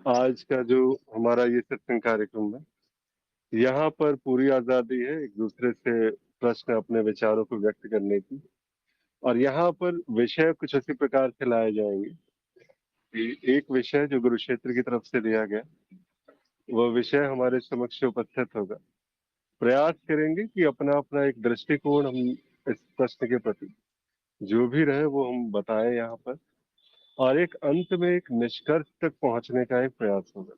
आज का जो हमारा ये सत्संग कार्यक्रम है, यहाँ पर पूरी आज़ादी है एक दूसरे से प्रश्न अपने विचारों को व्यक्त करने की। और यहाँ पर विषय कुछ इसी प्रकार से लाए जाएंगे कि एक विषय जो गुरु क्षेत्र की तरफ से दिया गया, वह विषय हमारे समक्ष उपस्थित होगा। प्रयास करेंगे कि अपना अपना एक दृष्टिकोण हम इस प्रश्न के प्रति जो भी रहे वो हम बताएं यहाँ पर, और एक अंत में एक निष्कर्ष तक पहुंचने का एक प्रयास होगा।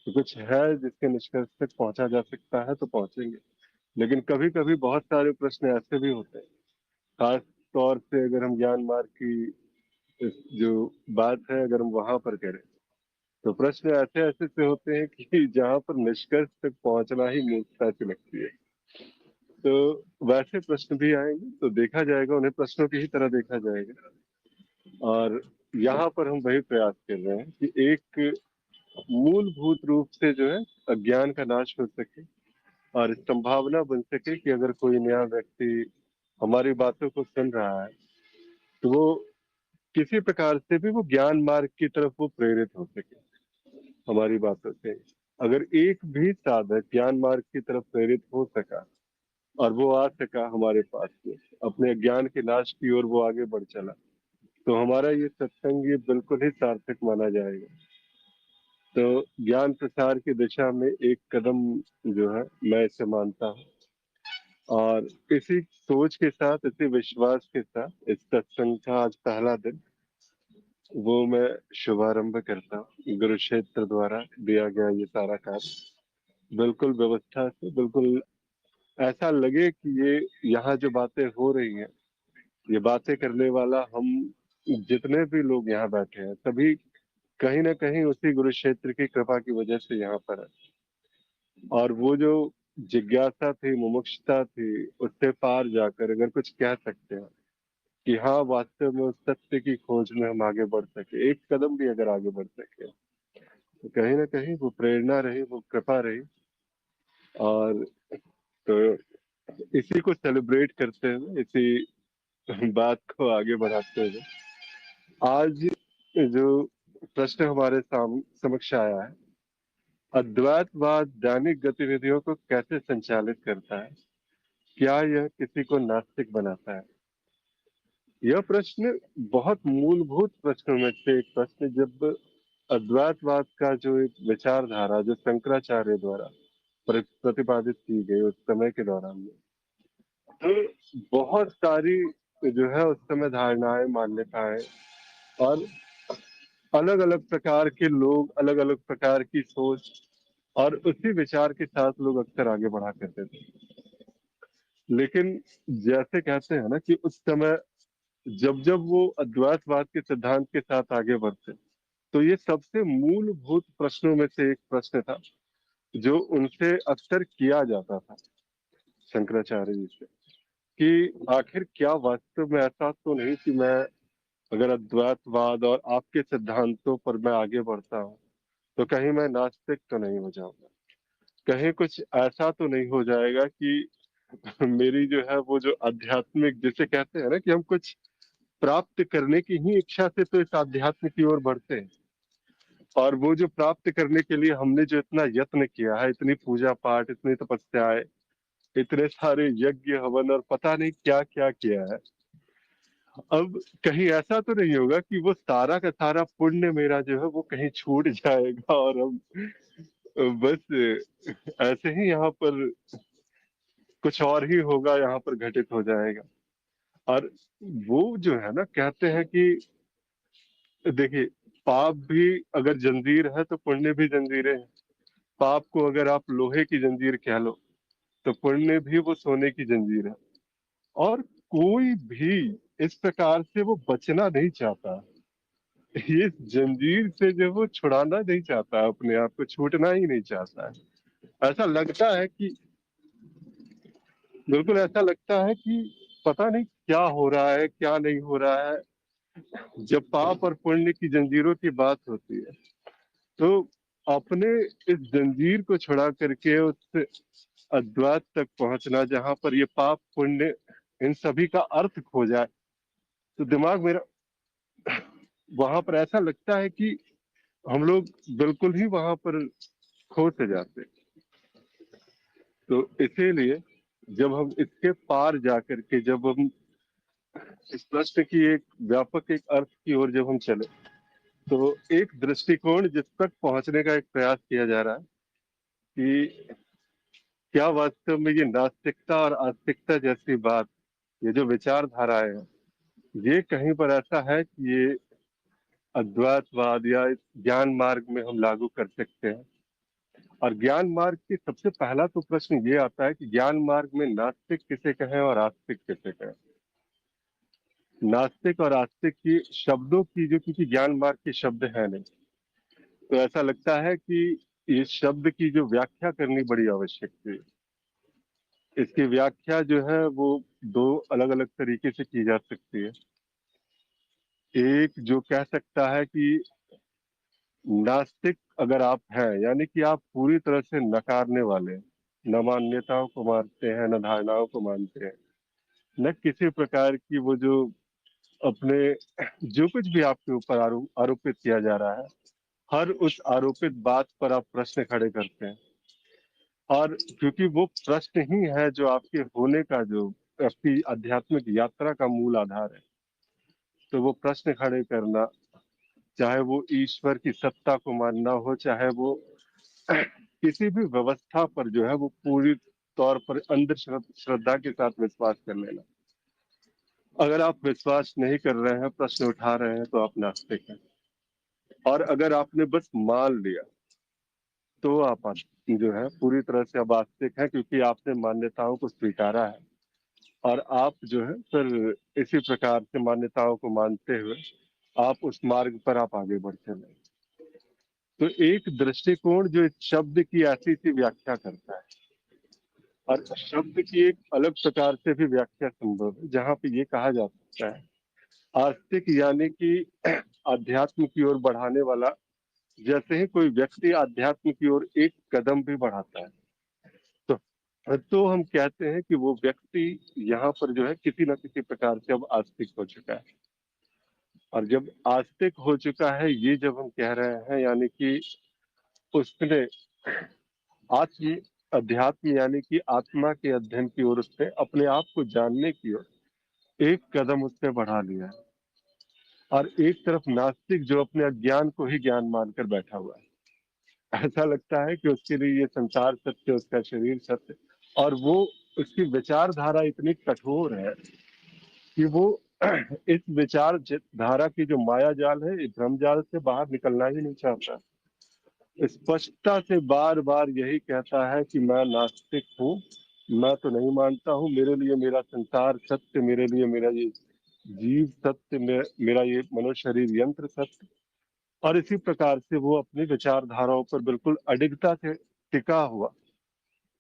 तो कुछ है जिसके निष्कर्ष तक पहुंचा जा सकता है तो पहुंचेंगे, लेकिन कभी कभी बहुत सारे प्रश्न ऐसे भी होते हैं, खास तौर से अगर हम ज्ञान मार्ग की जो बात है अगर हम वहां पर करें, तो प्रश्न ऐसे ऐसे से होते हैं कि जहां पर निष्कर्ष तक पहुंचना ही मूर्खता से लगती है। तो वैसे प्रश्न भी आएंगे तो देखा जाएगा, उन्हें प्रश्नों की ही तरह देखा जाएगा। और यहाँ पर हम वही प्रयास कर रहे हैं कि एक मूलभूत रूप से जो है अज्ञान का नाश हो सके, और संभावना बन सके कि अगर कोई नया व्यक्ति हमारी बातों को सुन रहा है तो वो किसी प्रकार से भी वो ज्ञान मार्ग की तरफ वो प्रेरित हो सके हमारी बातों से। अगर एक भी साधक ज्ञान मार्ग की तरफ प्रेरित हो सका और वो आ सका हमारे पास में, अपने ज्ञान के नाश की ओर वो आगे बढ़ चला, तो हमारा ये सत्संग ये बिल्कुल ही सार्थक माना जाएगा। तो ज्ञान प्रसार की दिशा में एक कदम जो है मैं इसे मानता हूँ। और इसी सोच के साथ, इसी विश्वास के साथ इस सत्संग का आज पहला दिन वो मैं शुभारंभ करता हूँ। गुरु क्षेत्र द्वारा दिया गया ये सारा कार्य बिल्कुल व्यवस्था से, बिल्कुल ऐसा लगे कि ये यहाँ जो बातें हो रही हैं, ये बातें करने वाला हम जितने भी लोग यहाँ बैठे हैं सभी कहीं ना कहीं उसी गुरु क्षेत्र की कृपा की वजह से यहाँ पर है। और वो जो जिज्ञासा थी, मुमुक्षुता थी, उससे पार जाकर अगर कुछ कह सकते हैं कि हाँ वास्तव में उस सत्य की खोज में हम आगे बढ़ सके, एक कदम भी अगर आगे बढ़ सके, तो कहीं ना कहीं वो प्रेरणा रही, वो कृपा रही। और तो इसी को सेलिब्रेट करते हुए, इसी बात को आगे बढ़ाते हुए, आज जो प्रश्न हमारे समक्ष आया है, अद्वैतवाद दैनिक गतिविधियों को कैसे संचालित करता है, क्या यह किसी को नास्तिक बनाता है? यह प्रश्न बहुत मूलभूत प्रश्नों में से एक प्रश्न, जब अद्वैतवाद का जो एक विचारधारा जो शंकराचार्य द्वारा प्रतिपादित की गई उस समय के दौरान में, तो बहुत सारी जो है उस समय धारणाएं, मान्यताएं, और अलग अलग प्रकार के लोग, अलग अलग प्रकार की सोच, और उसी विचार के साथ लोग अक्सर आगे बढ़ा करते थे। लेकिन जैसे कहते हैं ना कि उस समय जब जब वो अद्वैतवाद के सिद्धांत के साथ आगे बढ़ते, तो ये सबसे मूलभूत प्रश्नों में से एक प्रश्न था जो उनसे अक्सर किया जाता था, शंकराचार्य जी से, कि आखिर क्या वास्तव में ऐसा तो नहीं कि मैं अगर अद्वैतवाद और आपके सिद्धांतों पर मैं आगे बढ़ता हूँ तो कहीं मैं नास्तिक तो नहीं हो जाऊंगा, कहीं कुछ ऐसा तो नहीं हो जाएगा कि मेरी जो है वो जो आध्यात्मिक, जिसे कहते हैं ना कि हम कुछ प्राप्त करने की ही इच्छा से तो इस आध्यात्म की ओर बढ़ते हैं, और वो जो प्राप्त करने के लिए हमने जो इतना यत्न किया है, इतनी पूजा पाठ, इतनी तपस्याएं, इतने सारे यज्ञ हवन और पता नहीं क्या क्या किया है, अब कहीं ऐसा तो नहीं होगा कि वो सारा का सारा पुण्य मेरा जो है वो कहीं छूट जाएगा और हम बस ऐसे ही यहाँ पर कुछ और ही होगा, यहाँ पर घटित हो जाएगा। और वो जो है ना, कहते हैं कि देखिए, पाप भी अगर जंजीर है तो पुण्य भी जंजीरें हैं। पाप को अगर आप लोहे की जंजीर कह लो तो पुण्य भी वो सोने की जंजीर है। और कोई भी इस प्रकार से वो बचना नहीं चाहता, ये जंजीर से जो वो छुड़ाना नहीं चाहता, अपने आप को छूटना ही नहीं चाहता है। ऐसा लगता है कि, बिल्कुल ऐसा लगता है कि पता नहीं क्या हो रहा है, क्या नहीं हो रहा है। जब पाप और पुण्य की जंजीरों की बात होती है तो अपने इस जंजीर को छुड़ा करके उस अद्वैत तक पहुंचना जहां पर ये पाप पुण्य इन सभी का अर्थ खो जाए, तो दिमाग मेरा वहां पर ऐसा लगता है कि हम लोग बिल्कुल ही वहां पर खो से जाते। तो इसीलिए जब हम इसके पार जाकर के जब हम इस प्रश्न की एक व्यापक एक अर्थ की ओर जब हम चले, तो एक दृष्टिकोण जिस तक पहुंचने का एक प्रयास किया जा रहा है कि क्या वास्तव में ये नास्तिकता और आस्तिकता जैसी बात, ये जो विचारधाराएं हैं, ये कहीं पर ऐसा है कि ये अद्वैतवाद या इस ज्ञान मार्ग में हम लागू कर सकते हैं। और ज्ञान मार्ग की सबसे पहला तो प्रश्न ये आता है कि ज्ञान मार्ग में नास्तिक किसे कहें और आस्तिक किसे कहें। नास्तिक और आस्तिक की शब्दों की जो, क्योंकि ज्ञान मार्ग के शब्द है नहीं, तो ऐसा लगता है कि इस शब्द की जो व्याख्या करनी बड़ी आवश्यक थी। इसकी व्याख्या जो है वो दो अलग अलग तरीके से की जा सकती है। एक जो कह सकता है कि नास्तिक अगर आप हैं, यानी कि आप पूरी तरह से नकारने वाले हैं, न मान्यताओं को मानते हैं, न धारणाओं को मानते हैं, न किसी प्रकार की वो जो अपने जो कुछ भी आपके ऊपर आरोपित किया जा रहा है, हर उस आरोपित बात पर आप प्रश्न खड़े करते हैं। और क्योंकि वो प्रश्न ही है जो आपके होने का, जो आपकी आध्यात्मिक यात्रा का मूल आधार है, तो वो प्रश्न खड़े करना, चाहे वो ईश्वर की सत्ता को मानना हो, चाहे वो किसी भी व्यवस्था पर जो है वो पूरी तौर पर अंध श्रद्धा के साथ विश्वास कर लेना। अगर आप विश्वास नहीं कर रहे हैं, प्रश्न उठा रहे हैं, तो आप नास्तिक हैं। और अगर आपने बस मान लिया, तो आप जो है पूरी तरह से अब आस्तिक हैं, क्योंकि आपने मान्यताओं को स्वीकारा है और आप जो है फिर इसी प्रकार से मान्यताओं को मानते हुए आप उस मार्ग पर आप आगे बढ़ते हैं। तो एक दृष्टिकोण जो इस शब्द की ऐसी सी व्याख्या करता है, और शब्द की एक अलग प्रकार से भी व्याख्या संभव है, जहां पे ये कहा जा सकता है आस्तिक यानी कि अध्यात्म की ओर बढ़ाने वाला। जैसे ही कोई व्यक्ति अध्यात्म की ओर एक कदम भी बढ़ाता है, तो हम कहते हैं कि वो व्यक्ति यहाँ पर जो है किसी न किसी प्रकार से अब आस्तिक हो चुका है। और जब आस्तिक हो चुका है, ये जब हम कह रहे हैं, यानी कि उसने आत्म अध्यात्म यानी कि आत्मा के अध्ययन की ओर, उसने अपने आप को जानने की ओर एक कदम उसने बढ़ा लिया है। और एक तरफ नास्तिक जो अपने अज्ञान को ही ज्ञान मानकर बैठा हुआ है। ऐसा लगता है कि उसके लिए ये संसार सत्य, उसका शरीर सत्य, और वो उसकी विचारधारा इतनी कठोर है कि वो इस विचार धारा की जो माया जाल है, इस भ्रम जाल से बाहर निकलना ही नहीं चाहता। स्पष्टता से बार बार यही कहता है कि मैं नास्तिक हूँ, मैं तो नहीं मानता हूँ, मेरे लिए मेरा संसार सत्य, मेरे लिए मेरा ये जीव सत्य, मेरा ये मनुष्य शरीर यंत्र सत्य। और इसी प्रकार से वो अपनी विचारधाराओं पर बिल्कुल अडिगता से टिका हुआ,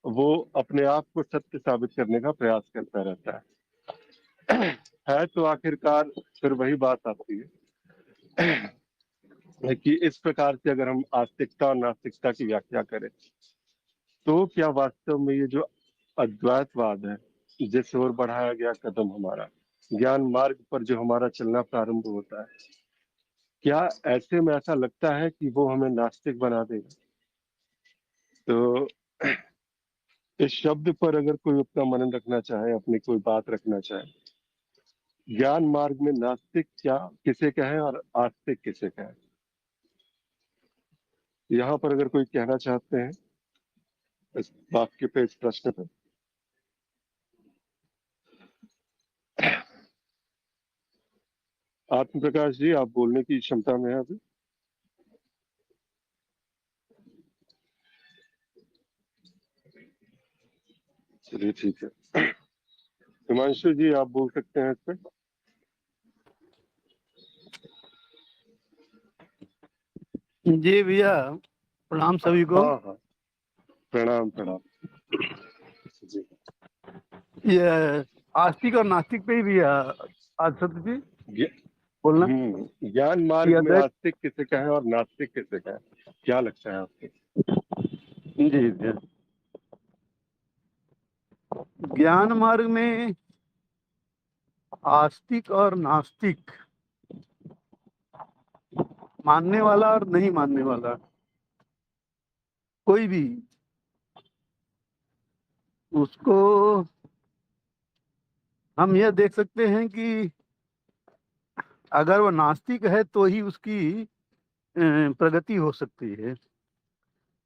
वो अपने आप को सत्य साबित करने का प्रयास करता रहता है। तो आखिरकार फिर वही बात आती है कि इस प्रकार से अगर हम आस्तिकता और नास्तिकता की व्याख्या करें, तो क्या वास्तव में ये जो अद्वैतवाद है, जिस ओर बढ़ाया गया कदम हमारा ज्ञान मार्ग पर जो हमारा चलना प्रारंभ होता है, क्या ऐसे में ऐसा लगता है कि वो हमें नास्तिक बना देगा? तो इस शब्द पर अगर कोई अपना मनन रखना चाहे, अपनी कोई बात रखना चाहे, ज्ञान मार्ग में नास्तिक क्या किसे कहें और आस्तिक किसे कहें, यहाँ पर अगर कोई कहना चाहते हैं इस वाक्य पे, इस प्रश्न पे। आत्म प्रकाश जी, आप बोलने की क्षमता में है अभी? चलिए ठीक है। हिमांशु जी, आप बोल सकते हैं इस पे। जी भैया, प्रणाम सभी को। हाँ हाँ, प्रणाम प्रणाम जी। ये आस्तिक और नास्तिक पे ही भैया आज सत्य जी बोलना ज्ञान कि मार्ग में अद्वैत। आस्तिक किसे कहें और नास्तिक किसे कहें, क्या लगता है आपको? जी भैया, ज्ञान मार्ग में आस्तिक और नास्तिक मानने वाला और नहीं मानने वाला कोई भी उसको हम यह देख सकते हैं कि अगर वो नास्तिक है तो ही उसकी प्रगति हो सकती है।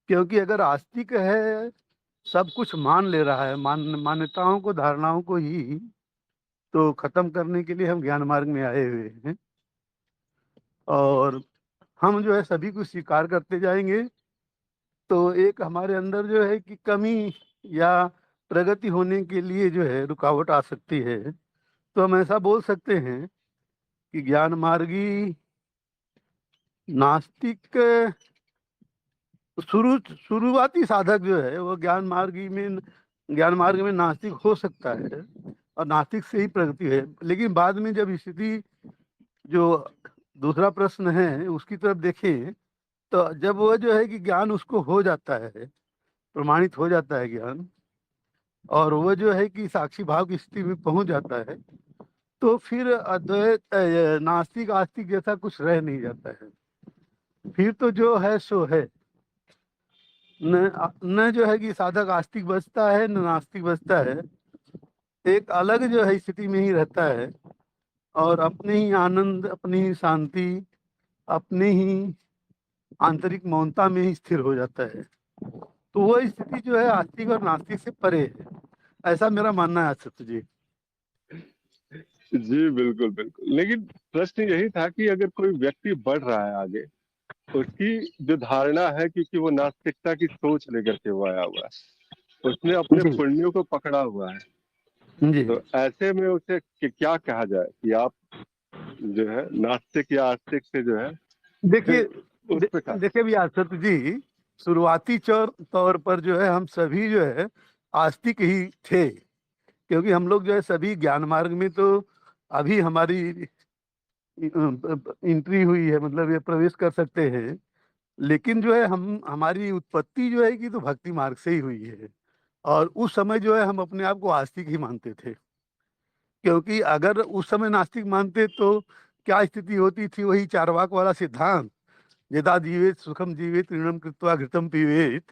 क्योंकि अगर आस्तिक है, सब कुछ मान ले रहा है, मान्यताओं को, धारणाओं को ही तो खत्म करने के लिए हम ज्ञान मार्ग में आए हुए हैं। और हम जो है सभी कुछ स्वीकार करते जाएंगे तो एक हमारे अंदर जो है कि कमी या प्रगति होने के लिए जो है रुकावट आ सकती है। तो हम ऐसा बोल सकते हैं कि ज्ञान मार्गी नास्तिक शुरुआती साधक जो है वो ज्ञान मार्ग में नास्तिक हो सकता है और नास्तिक से ही प्रगति है। लेकिन बाद में जब स्थिति जो दूसरा प्रश्न है उसकी तरफ देखें तो जब वो जो है कि ज्ञान उसको हो जाता है, प्रमाणित हो जाता है ज्ञान, और वो जो है कि साक्षी भाव की स्थिति में पहुंच जाता है, तो फिर अद्वैत नास्तिक आस्तिक जैसा कुछ रह नहीं जाता है। फिर तो जो है सो है। न न जो है कि साधक आस्तिक बचता है न नास्तिक बचता है, एक अलग जो है स्थिति में ही रहता है और अपने ही आनंद, अपनी ही शांति, अपने ही आंतरिक मौनता में ही स्थिर हो जाता है। तो वो स्थिति जो है आस्तिक और नास्तिक से परे है, ऐसा मेरा मानना है सत्य जी। जी बिल्कुल बिल्कुल, लेकिन प्रश्न यही था कि अगर कोई व्यक्ति बढ़ रहा है आगे, उसकी जो धारणा है, क्योंकि वो नास्तिकता की सोच लेकर के वो आया हुआ है, उसने अपने जी पुण्यों को पकड़ा हुआ है, जी। तो ऐसे में उसे क्या कहा जाए कि आप जो है नास्तिक या आस्तिक से जो है देखिए उस प्रकार। देखिए भी सत्य जी, शुरुआती तौर पर जो है हम सभी जो है आस्तिक ही थे। क्योंकि हम लोग जो है सभी ज्ञान मार्ग में तो अभी हमारी एंट्री हुई है, मतलब ये प्रवेश कर सकते हैं। लेकिन जो है हम हमारी उत्पत्ति जो है कि तो भक्ति मार्ग से ही हुई है। और उस समय जो है हम अपने आप को आस्तिक ही मानते थे। क्योंकि अगर उस समय नास्तिक मानते तो क्या स्थिति होती थी, वही चारवाक वाला सिद्धांत, यदा जीवेत सुखम जीवेत ऋणम कृत्वा घृतम पीवेत,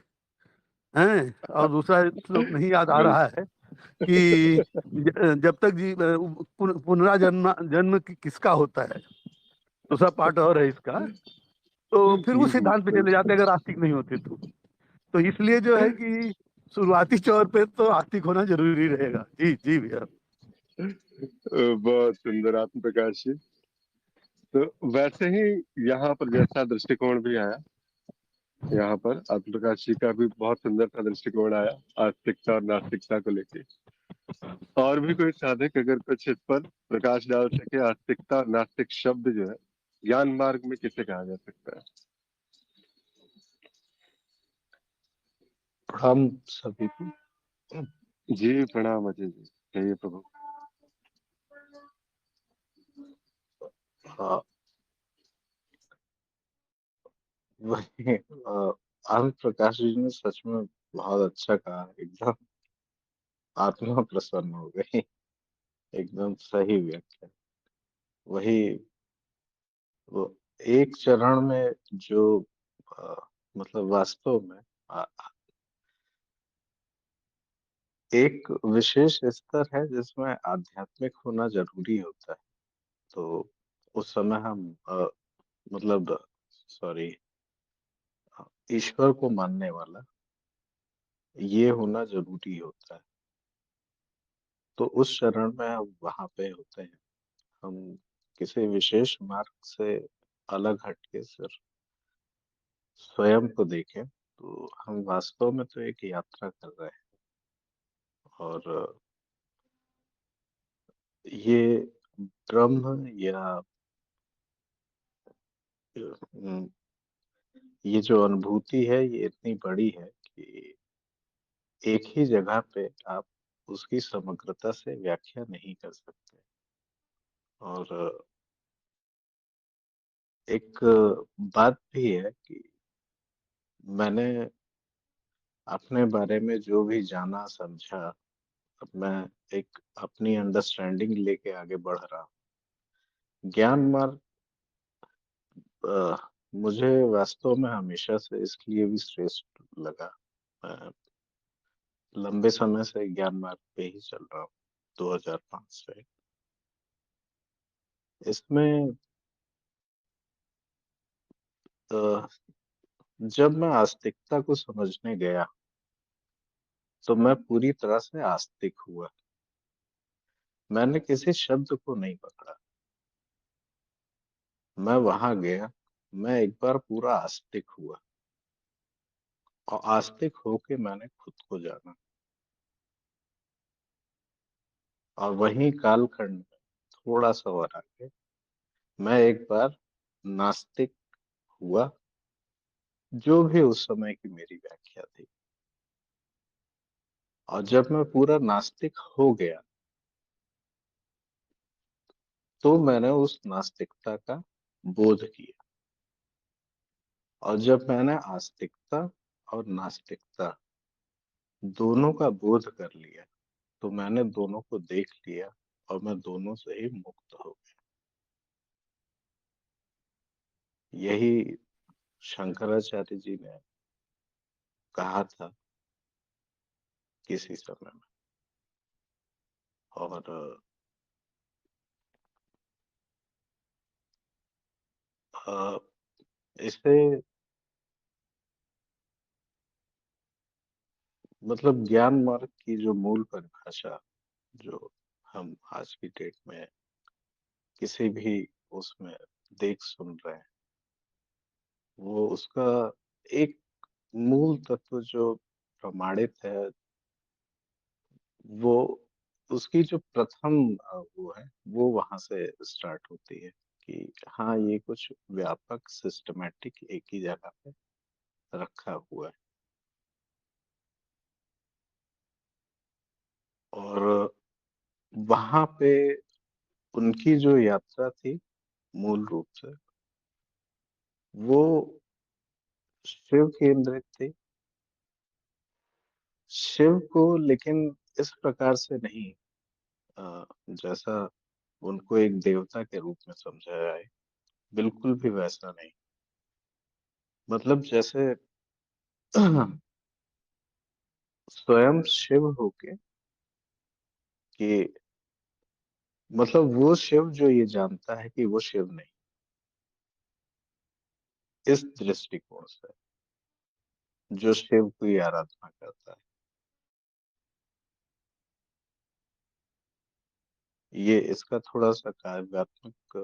हैं। और दूसरा श्लोक नहीं याद आ बिल्कुल। रहा है कि जब तक पुनराजन्म जन्म किसका होता है, दूसरा पार्ट और है इसका। तो फिर उस सिद्धांत पे चले जाते अगर आस्तिक नहीं होते तो इसलिए जो है कि शुरुआती तौर पे तो आस्तिक होना जरूरी रहेगा। जी जी भैया। बहुत सुंदर आत्म प्रकाश जी। तो वैसे ही यहाँ पर जैसा दृष्टिकोण भी आया, यहाँ पर आत्म प्रकाश जी का भी बहुत सुंदर सा दृष्टिकोण आया आस्तिकता और नास्तिकता को लेके। और भी कोई साधक अगर कुछ इस पर प्रकाश डाल सके, आस्तिकता और नास्तिक शब्द जो है ज्ञान मार्ग में किसे कहा जा सकता है? हम सभी को जी प्रणाम अजय जी, कहिए प्रभु। अ, वही आनंद प्रकाश जी ने सच में बहुत अच्छा कहा। एकदम आत्मा प्रसन्न हो गई। एकदम सही व्याख्या। वही वो एक चरण में जो अ, मतलब वास्तव में अ, एक विशेष स्तर है जिसमें आध्यात्मिक होना जरूरी होता है। तो उस समय हम मतलब सॉरी ईश्वर को मानने वाला ये होना जरूरी होता है। तो उस चरण में हम वहां पे होते हैं। हम किसी विशेष मार्ग से अलग हटके सिर्फ स्वयं को देखें तो हम वास्तव में तो एक यात्रा कर रहे हैं। और ये ब्रह्म या अम, ये जो अनुभूति है ये इतनी बड़ी है कि एक ही जगह पे आप उसकी समग्रता से व्याख्या नहीं कर सकते। और एक बात भी है कि मैंने अपने बारे में जो भी जाना समझा, अब मैं एक अपनी अंडरस्टैंडिंग लेके आगे बढ़ रहा हूँ। ज्ञान मार्ग मुझे वास्तव में हमेशा से इसलिए भी श्रेष्ठ लगा। मैं लंबे समय से ज्ञान मार्ग पे ही चल रहा हूँ, 2005 से। इसमें अ, जब मैं आस्तिकता को समझने गया, तो मैं पूरी तरह से आस्तिक हुआ। मैंने किसी शब्द को नहीं पकड़ा। मैं वहां गया, मैं एक बार पूरा आस्तिक हुआ, और आस्तिक होके मैंने खुद को जाना। और वहीं कालखंड में थोड़ा सा और आगे मैं एक बार नास्तिक हुआ, जो भी उस समय की मेरी व्याख्या थी। और जब मैं पूरा नास्तिक हो गया, तो मैंने उस नास्तिकता का बोध किया। और जब मैंने आस्तिकता और नास्तिकता दोनों का बोध कर लिया, तो मैंने दोनों को देख लिया, और मैं दोनों से ही मुक्त हो गया। यही शंकराचार्य जी ने कहा था किसी समय में। और अ, इसे मतलब ज्ञान मार्ग की जो मूल परिभाषा, जो हम आज की डेट में किसी भी उसमें देख सुन रहे हैं, वो उसका एक मूल तत्व जो प्रमाणित है, वो उसकी जो प्रथम वो है, वो वहां से स्टार्ट होती है कि हाँ, ये कुछ व्यापक सिस्टमैटिक एक ही जगह पे रखा हुआ है। और वहां पे उनकी जो यात्रा थी, मूल रूप से वो शिव केंद्रित थी। शिव को लेकिन इस प्रकार से नहीं, जैसा उनको एक देवता के रूप में समझा जाए, बिल्कुल भी वैसा नहीं। मतलब जैसे स्वयं शिव होके, कि मतलब वो शिव जो ये जानता है कि वो शिव नहीं, इस दृष्टिकोण से जो शिव की आराधना करता है, ये इसका थोड़ा सा काव्यात्मक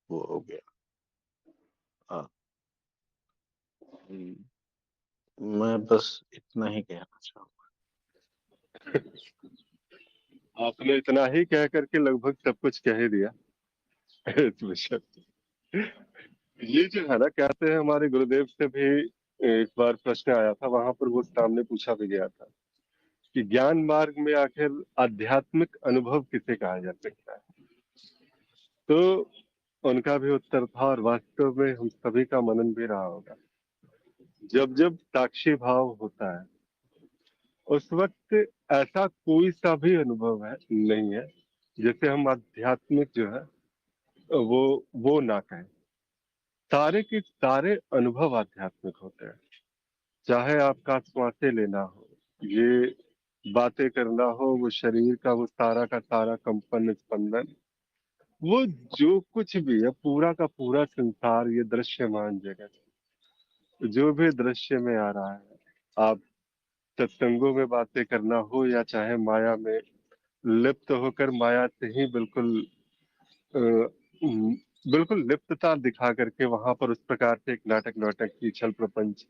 वो हो गया। हाँ, मैं बस इतना ही कहना चाहूंगा। आपने इतना ही कह करके लगभग सब कुछ कह ही दिया इस विषय पे। ये जो है ना, कहते हैं हमारे गुरुदेव से भी एक बार प्रश्न आया था, वहां पर वो सामने पूछा भी गया था कि ज्ञान मार्ग में आखिर आध्यात्मिक अनुभव किसे कहा जा सकता है। तो उनका भी उत्तर था, और वास्तव में हम सभी का मनन भी रहा होगा, जब जब साक्षी भाव होता है, उस वक्त ऐसा कोई सा भी अनुभव है नहीं है जिसे हम आध्यात्मिक जो है वो वो ना कहें। सारे के सारे अनुभव आध्यात्मिक होते हैं। चाहे आपका सांसें लेना हो, ये बातें करना हो, वो शरीर का वो सारा कंपन स्पंदन, वो जो कुछ भी है, पूरा का पूरा संसार, ये दृश्यमान जगत, जो भी दृश्य में आ रहा है, आप सत्संगों में बातें करना हो, या चाहे माया में लिप्त होकर माया से ही अ, उम, बिल्कुल लिप्तता दिखा करके वहां पर उस प्रकार से एक नाटक नाटक की छल प्रपंच,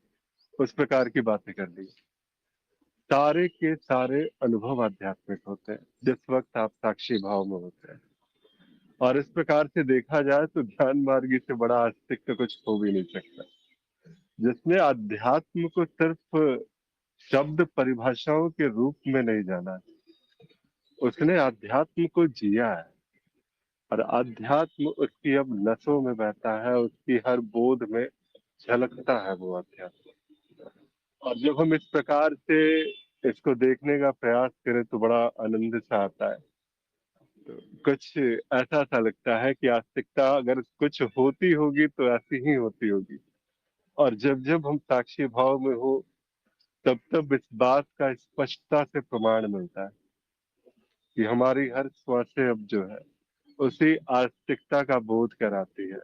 उस प्रकार की बातें कर दी। सारे के सारे अनुभव आध्यात्मिक होते हैं जिस वक्त आप साक्षी भाव में होते हैं। और इस प्रकार से देखा जाए तो ध्यान मार्गी से बड़ा आस्तिक तो कुछ हो भी नहीं सकता, जिसने अध्यात्म को सिर्फ शब्द परिभाषाओं के रूप में नहीं जाना, उसने अध्यात्म को जिया है। और अध्यात्म उसकी अब नसों में बहता है, उसकी हर बोध में झलकता है वो अध्यात्म। और जब हम इस प्रकार से इसको देखने का प्रयास करें तो बड़ा आनंद सा आता है। तो कुछ ऐसा सा लगता है कि आस्तिकता अगर कुछ होती होगी तो ऐसी ही होती होगी, और जब जब हम साक्षी भाव में हो तब तब इस बात का स्पष्टता से प्रमाण मिलता है कि हमारी हर श्वासें अब जो है उसी आस्तिकता का बोध कराती है।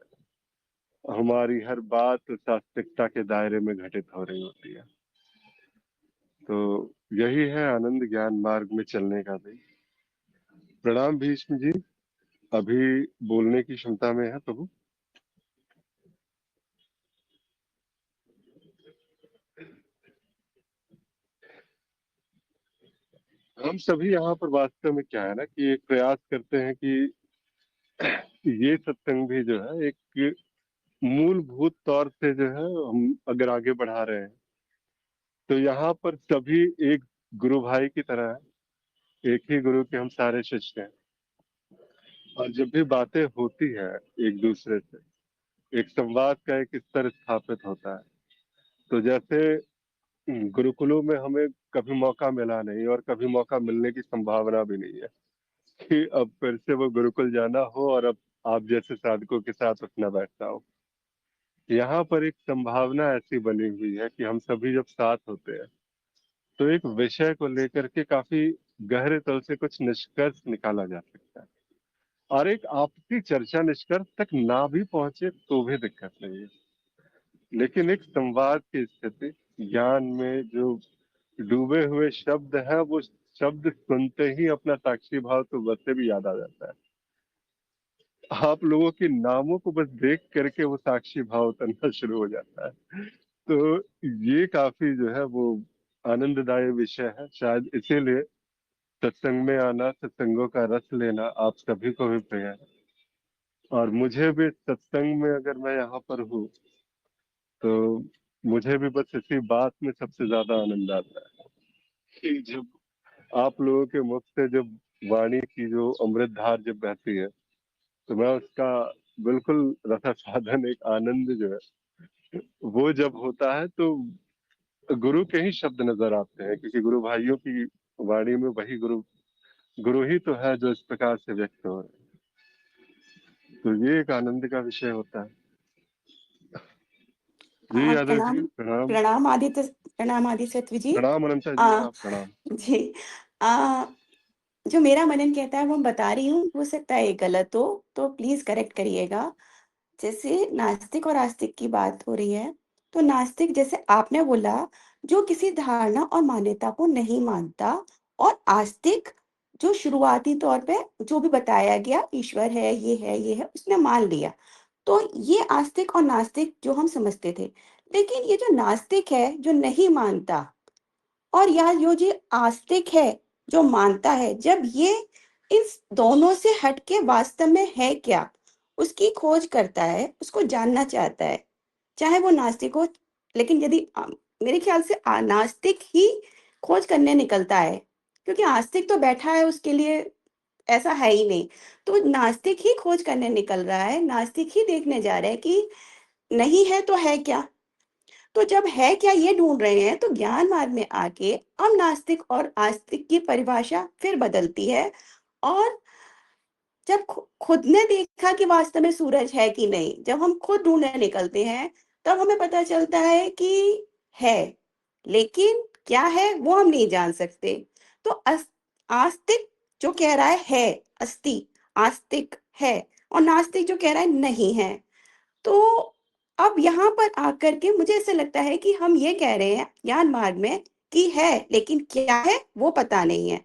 हमारी हर बात उस आस्तिकता के दायरे में घटित हो रही होती है। तो यही है आनंद ज्ञान मार्ग में चलने का भी। प्रणाम भीष्म जी, अभी बोलने की क्षमता में है प्रभु। हम सभी यहाँ पर वास्तव में क्या है ना कि एक प्रयास करते हैं कि ये सत्संग भी जो है एक मूलभूत तौर से जो है हम अगर आगे बढ़ा रहे हैं तो यहाँ पर सभी एक गुरु भाई की तरह है, एक ही गुरु के हम सारे शिष्य हैं। और जब भी बातें होती है एक दूसरे से, एक संवाद का एक स्तर स्थापित होता है। तो जैसे गुरुकुलों में हमें कभी मौका मिला नहीं और कभी मौका मिलने की संभावना भी नहीं है कि अब फिर से वो गुरुकुल जाना हो और अब आप जैसे साधकों के साथ उठना बैठना हो। यहाँ पर एक संभावना ऐसी बनी हुई है कि हम सभी जब साथ होते हैं तो एक विषय को लेकर के काफी गहरे तल से कुछ निष्कर्ष निकाला जा सकता है। और एक आपसी चर्चा निष्कर्ष तक ना भी पहुंचे तो भी दिक्कत नहीं है, लेकिन एक संवाद की स्थिति, ज्ञान में जो डूबे हुए शब्द है वो शब्द सुनते ही अपना साक्षी भाव तो वैसे भी याद आ जाता है। आप लोगों के नामों को बस देख करके वो साक्षी भाव उतरना शुरू हो जाता है। तो ये काफी जो है वो आनंददायक विषय है। शायद इसीलिए सत्संग में आना, सत्संगों का रस लेना आप सभी को भी प्रिय है। और मुझे भी सत्संग में अगर मैं यहाँ पर हूँ तो मुझे भी बस इसी बात में सबसे ज्यादा आनंद आता है कि जब आप लोगों के मुख से जब वाणी की जो अमृत धार जब बहती है तो मैं उसका बिल्कुल रसास्वादन, एक आनंद जो है वो जब होता है तो गुरु के ही शब्द नजर आते हैं, क्योंकि गुरु भाइयों की वाणी में वही गुरु गुरु ही तो है जो इस प्रकार से व्यक्त हो रहे हैं। तो ये एक आनंद का विषय होता है। जी यादव जी, प्रणाम। प्रणाम। प्रणाम आदित्य जी। प्रणाम अनंता आ, जी, हाँ प्रणाम। जी। आ, जो मेरा मनन कहता है वो मैं बता रही हूँ, हो सकता है ये गलत हो तो प्लीज करेक्ट करिएगा। जैसे नास्तिक और आस्तिक की बात हो रही है, तो नास्तिक जैसे आपने बोला जो किसी धारणा और मान्यता को नहीं मानता, और आस्तिक जो शुरुआती तौर पे जो भी बताया गया ईश्वर है, ये है उसने मान लिया। तो ये आस्तिक और नास्तिक जो हम समझते थे, लेकिन ये जो नास्तिक है जो नहीं मानता, और या जो जी आस्तिक है जो मानता है, जब ये इस दोनों से हटके वास्तव में है क्या उसकी खोज करता है, उसको जानना चाहता है, चाहे वो नास्तिक हो। लेकिन यदि मेरे ख्याल से नास्तिक ही खोज करने निकलता है, क्योंकि आस्तिक तो बैठा है उसके लिए ऐसा है ही नहीं। तो नास्तिक ही खोज करने निकल रहा है, नास्तिक ही देखने जा रहा है कि नहीं है तो है क्या। तो जब है क्या ये ढूंढ रहे हैं, तो ज्ञान मार्ग में आके अब नास्तिक और आस्तिक की परिभाषा फिर बदलती है। और जब खुद ने देखा कि वास्तव में सूरज है कि नहीं, जब हम खुद ढूंढने निकलते हैं, तब हमें पता चलता है कि है, लेकिन क्या है वो हम नहीं जान सकते। तो आस्तिक जो कह रहा है अस्ति, आस्तिक है, और नास्तिक जो कह रहा है नहीं है। तो अब यहाँ पर आकर के मुझे ऐसा लगता है कि हम ये कह रहे हैं ज्ञान मार्ग में कि है, लेकिन क्या है वो पता नहीं है।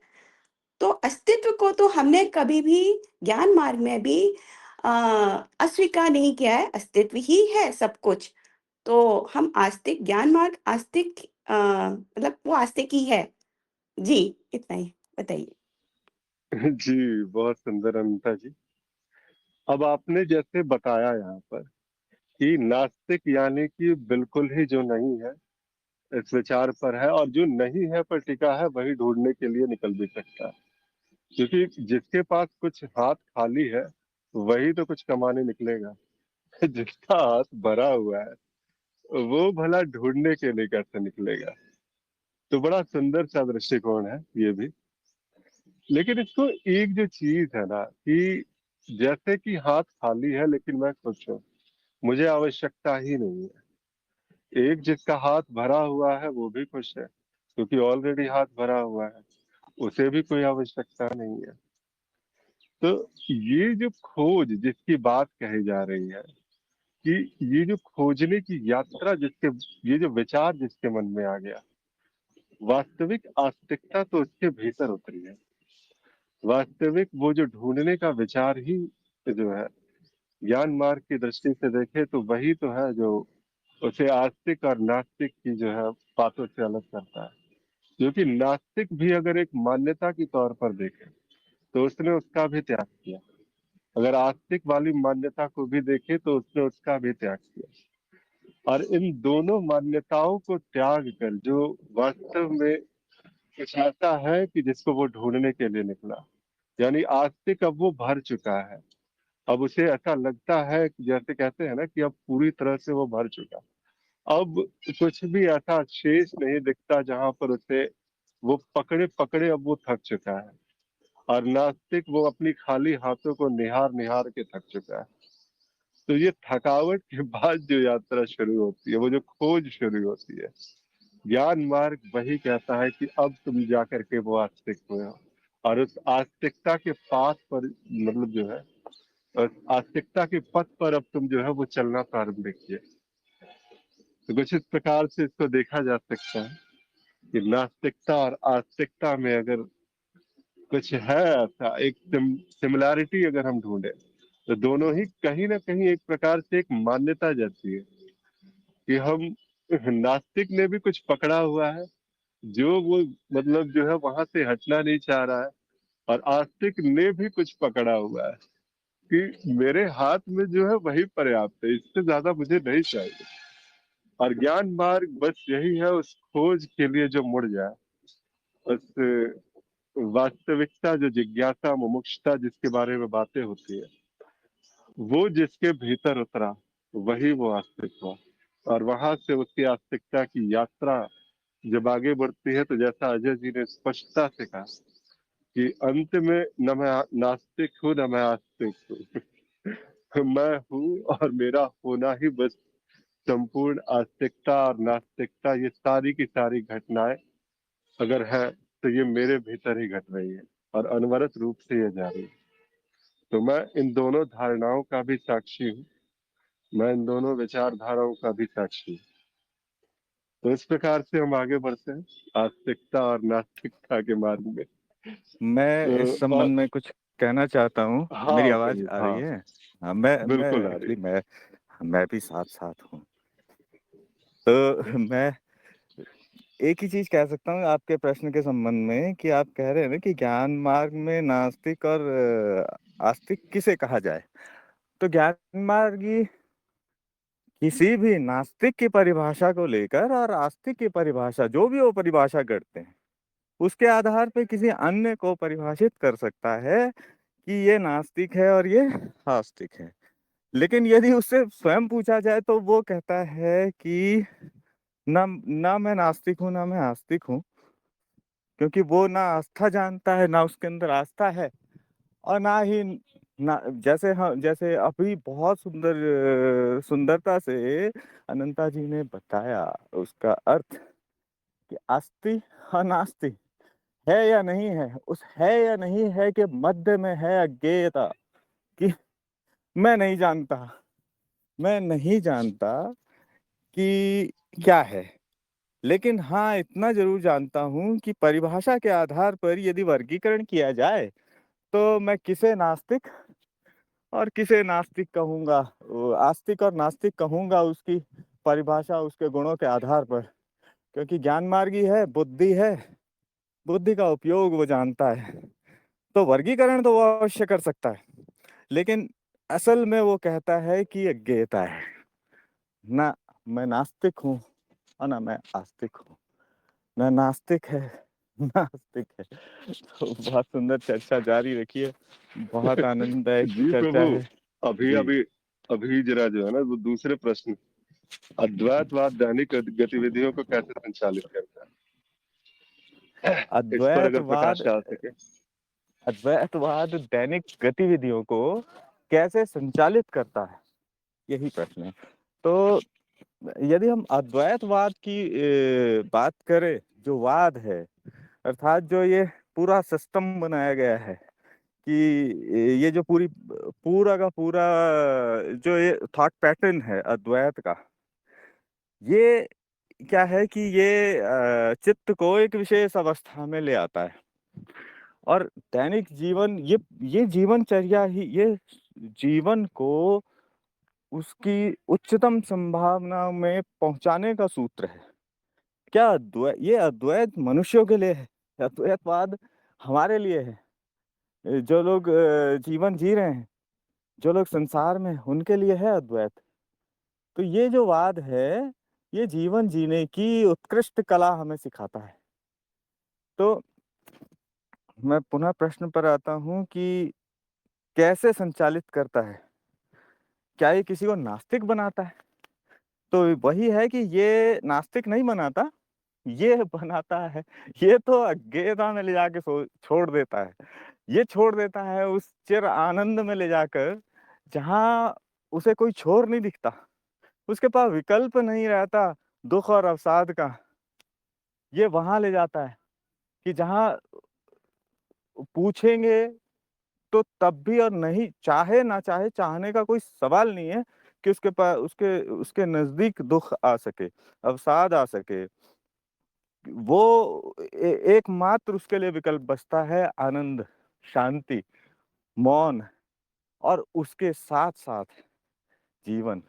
तो अस्तित्व को तो हमने कभी भी ज्ञान मार्ग में भी अ, अस्वीकार नहीं किया है, अस्तित्व ही है सब कुछ। तो हम आस्तिक, ज्ञान मार्ग आस्तिक, मतलब वो आस्तिक ही है। जी, इतना ही बताइए। जी बहुत सुंदर अनंता जी। अब आपने जैसे बताया यहाँ पर कि नास्तिक यानी कि बिल्कुल ही जो नहीं है इस विचार पर है, और जो नहीं है पर टिका है वही ढूंढने के लिए निकल भी सकता है। क्योंकि जिसके पास कुछ हाथ खाली है वही तो कुछ कमाने निकलेगा। जिसका हाथ भरा हुआ है वो भला ढूंढने के लिए कैसे निकलेगा। तो बड़ा सुंदर सा दृष्टिकोण है ये भी। लेकिन इसको एक जो चीज है ना कि जैसे कि हाथ खाली है लेकिन मैं खुश हूँ, मुझे आवश्यकता ही नहीं है, एक जिसका हाथ भरा हुआ है वो भी खुश है, क्योंकि ऑलरेडी हाथ भरा हुआ है, उसे भी कोई आवश्यकता नहीं है। तो ये जो खोज जिसकी बात कही जा रही है कि ये जो खोजने की यात्रा जिसके, ये जो विचार जिसके मन में आ गया, वास्तविक आस्तिकता तो उसके भीतर उतरी है। वास्तविक वो जो ढूंढने का विचार ही जो है, ज्ञान मार्ग की दृष्टि से देखे तो वही तो है जो उसे आस्तिक और नास्तिक की जो है बातों से अलग करता है। क्योंकि नास्तिक भी अगर एक मान्यता के तौर पर देखे तो उसने उसका भी त्याग किया, अगर आस्तिक वाली मान्यता को भी देखे तो उसने उसका भी त्याग किया। और इन दोनों मान्यताओं को त्याग कर जो वास्तव में कुछ ऐसा है कि जिसको वो ढूंढने के लिए निकला, यानी आस्तिक अब वो भर चुका है। अब उसे ऐसा लगता है कि जैसे कहते हैं ना कि अब पूरी तरह से वो भर चुका, अब कुछ भी ऐसा शेष नहीं दिखता जहां पर उसे वो पकड़े पकड़े अब वो थक चुका है। और नास्तिक वो अपनी खाली हाथों को निहार निहार के थक चुका है। तो ये थकावट के बाद जो यात्रा शुरू होती है, वो जो खोज शुरू होती है, ज्ञान मार्ग वही कहता है कि अब तुम जाकर के वो आस्तिक हुए हो, और उस आस्तिकता के पाथ पर मतलब जो है, उस आस्तिकता के पथ पर अब तुम जो है वो चलना प्रारंभ किए। तो कुछ इस प्रकार से इसको देखा जा सकता है कि नास्तिकता और आस्तिकता में अगर कुछ है ऐसा एक सिमिलैरिटी अगर हम ढूंढे तो दोनों ही कहीं ना कहीं एक प्रकार से एक मान्यता जैसी है कि हम, नास्तिक ने भी कुछ पकड़ा हुआ है जो वो मतलब जो है वहां से हटना नहीं चाह रहा है, और आस्तिक ने भी कुछ पकड़ा हुआ है कि मेरे हाथ में जो है वही पर्याप्त है, इससे ज्यादा मुझे नहीं चाहिए। और ज्ञान मार्ग बस यही है, उस खोज के लिए जो मुड़ जाए, उस वास्तविकता जो जिज्ञासा मुमुक्षुता जिसके बारे में बातें होती है, वो जिसके भीतर उतरा वही वो आस्तिक हुआ। और वहां से उसकी आस्तिकता की यात्रा जब आगे बढ़ती है तो जैसा अजय जी ने स्पष्टता से कहा कि अंत में न मैं नास्तिक हूँ न मैं आस्तिक हूँ मैं हूँ और मेरा होना ही बस संपूर्ण आस्तिकता और नास्तिकता, ये सारी की सारी घटनाएं अगर है तो ये मेरे भीतर ही घट रही है और अनवरत रूप से ये जारी है। तो मैं इन दोनों धारणाओं का भी साक्षी हूँ, मैं इन दोनों विचारधाराओं का भी साक्षी हूँ। तो इस प्रकार से हम आगे बढ़ते हैं आस्तिकता और नास्तिकता के मार्ग में। मैं इस तो और संबंध में कुछ कहना चाहता हूँ। मेरी हाँ आवाज कहिए, आ रही हाँ है? हाँ, मैं बिल्कुल आ रही एक्चुअली मैं भी साथ साथ हूँ। तो मैं एक ही चीज कह सकता हूँ आपके प्रश्न के संबंध में कि आप कह रहे हैं ना कि ज्ञान मार्ग में नास्तिक और आस्तिक किसे कहा जाए। तो ज्ञान मार्गी किसी भी नास्तिक की परिभाषा को लेकर और आस्तिक की परिभाषा जो भी वो परिभाषा करते हैं उसके आधार पे किसी अन्य को परिभाषित कर सकता है कि ये नास्तिक है और ये आस्तिक है। लेकिन यदि उससे स्वयं पूछा जाए तो वो कहता है कि ना ना मैं नास्तिक हूँ ना मैं आस्तिक हूँ, क्योंकि वो ना आस्था जानता है ना उसके अंदर आस्था है, और ना ही ना जैसे अभी बहुत सुंदरता से अनंता जी ने बताया उसका अर्थ कि आस्ति और नास्ति है या नहीं है, उस है या नहीं है के मध्य में है अज्ञेयता कि मैं नहीं जानता कि क्या है। लेकिन हाँ इतना जरूर जानता हूँ कि परिभाषा के आधार पर यदि वर्गीकरण किया जाए तो मैं किसे नास्तिक और किसे नास्तिक कहूँगा, आस्तिक और नास्तिक कहूँगा उसकी परिभाषा उसके गुणों के आधार पर। क्योंकि ज्ञान मार्गी है, बुद्धि का उपयोग वो जानता है, तो वर्गीकरण तो वो अवश्य कर सकता है। लेकिन असल में वो कहता है कि अज्ञेयता है, ना मैं नास्तिक हूँ और ना मैं आस्तिक हूँ, ना नास्तिक है ना आस्तिक है। तो बहुत सुंदर चर्चा जारी रखिए, बहुत आनंददायक जी चर्चा प्रभु। है अभी जी। अभी अभी जरा जो है ना वो दूसरे प्रश्न, अद्वैतवाद दैनिक गतिविधियों को कैसे संचालित करता है, इस पर अगर प्रकाश अद्वैतवाद डाल सके। अद्वैतवाद दैनिक गतिविधियों को कैसे संचालित करता है, यही प्रश्न है। तो यदि हम अद्वैतवाद की बात करें, जो वाद है, अर्थात जो ये पूरा सिस्टम बनाया गया है कि ये जो पूरा का पूरा जो ये थॉट पैटर्न है अद्वैत का, ये क्या है कि ये चित्त को एक विशेष अवस्था में ले आता है और दैनिक जीवन, ये जीवनचर्या ही ये जीवन को उसकी उच्चतम संभावना में पहुंचाने का सूत्र है। क्या ये अद्वैत मनुष्यों के लिए है, अद्वैतवाद हमारे लिए है। जो लोग जीवन जी रहे हैं, जो लोग संसार में हैं, उनके लिए है अद्वैत। तो ये जो वाद है, ये जीवन जीने की उत्कृष्ट कला हमें सिखाता है। तो मैं पुनः प्रश्न पर आता हूँ कि कैसे संचालित करता है? क्या ये किसी को नास्तिक बनाता है? तो वही है कि ये नास्तिक नहीं बनाता, ये बनाता है, ये तो अज्ञेयता में ले जाके छोड़ देता है। ये छोड़ देता है उस चिर आनंद में ले जाकर, जहाँ उसे कोई छोर नहीं दिखता, उसके पास विकल्प नहीं रहता दुख और अवसाद का। ये वहां ले जाता है कि जहाँ पूछेंगे तो तब भी और नहीं, चाहे ना चाहे, चाहने का कोई सवाल नहीं है कि उसके पास उसके उसके नजदीक दुख आ सके, अवसाद आ सके। वो एकमात्र उसके लिए विकल्प बचता है आनंद, शांति, मौन और उसके साथ साथ जीवन।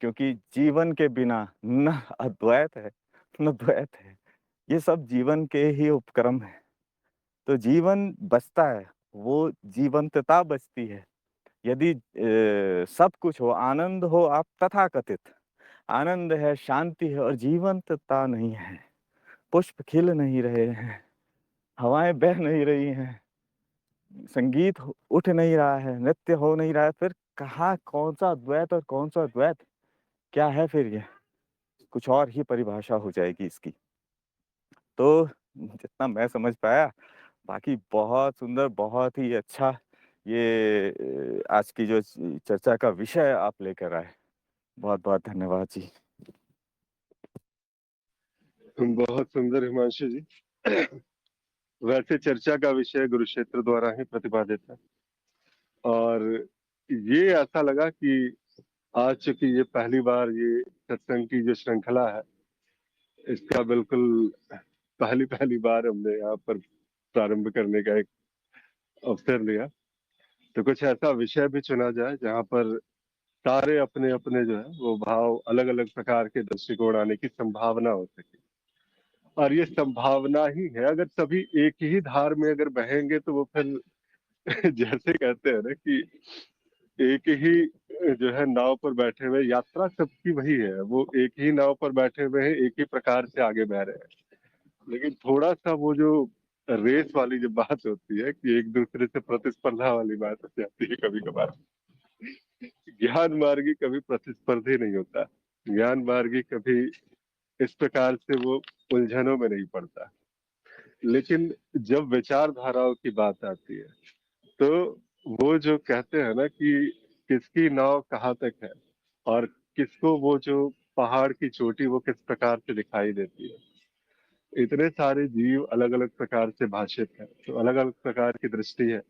क्योंकि जीवन के बिना न अद्वैत है न द्वैत है, ये सब जीवन के ही उपक्रम है। तो जीवन बचता है, वो जीवंतता बचती है यदि सब कुछ हो, आनंद हो, आप तथाकथित आनंद है, शांति है और जीवंतता नहीं है। पुष्प खिल नहीं रहे हैं, हवाएं बह नहीं रही हैं, संगीत उठ नहीं रहा है, नृत्य हो नहीं रहा है, फिर कहाँ कौन सा द्वैत और कौन सा द्वैत क्या है? फिर ये कुछ और ही परिभाषा हो जाएगी इसकी। तो जितना मैं समझ पाया, बाकी बहुत सुंदर, बहुत ही अच्छा ये आज की जो चर्चा का विषय आप लेकर आए। बहुत बहुत धन्यवाद जी। बहुत सुंदर हिमांशु जी। वैसे चर्चा का विषय गुरुक्षेत्र द्वारा ही प्रतिपादित है और ये ऐसा लगा कि आज चूंकि ये पहली बार ये सत्संग की जो श्रृंखला है, इसका बिल्कुल पहली पहली बार हमने यहाँ पर प्रारंभ करने का एक अवसर लिया, तो कुछ ऐसा विषय भी चुना जाए जहाँ पर सारे अपने अपने जो है वो भाव, अलग अलग प्रकार के दृष्टिकोण आने की संभावना हो सके। और ये संभावना ही है, अगर सभी एक ही धार में अगर बहेंगे तो वो फिर जैसे कहते हैं ना कि एक ही जो है नाव पर बैठे हुए, यात्रा सबकी वही है, वो एक ही नाव पर बैठे हुए हैं, एक ही प्रकार से आगे बह रहे हैं। लेकिन थोड़ा सा वो जो रेस वाली जो बात होती है कि एक दूसरे से प्रतिस्पर्धा वाली बात हो जाती है कभी कभार। ज्ञान मार्गी कभी प्रतिस्पर्धी नहीं होता, ज्ञान मार्गी कभी इस प्रकार से वो उलझनों में नहीं पड़ता। लेकिन जब विचारधाराओं की बात आती है तो वो जो कहते हैं ना कि किसकी नाव कहाँ तक है और किसको वो जो पहाड़ की चोटी वो किस प्रकार से दिखाई देती है। इतने सारे जीव अलग अलग प्रकार से भाषित हैं, तो अलग अलग प्रकार की दृष्टि है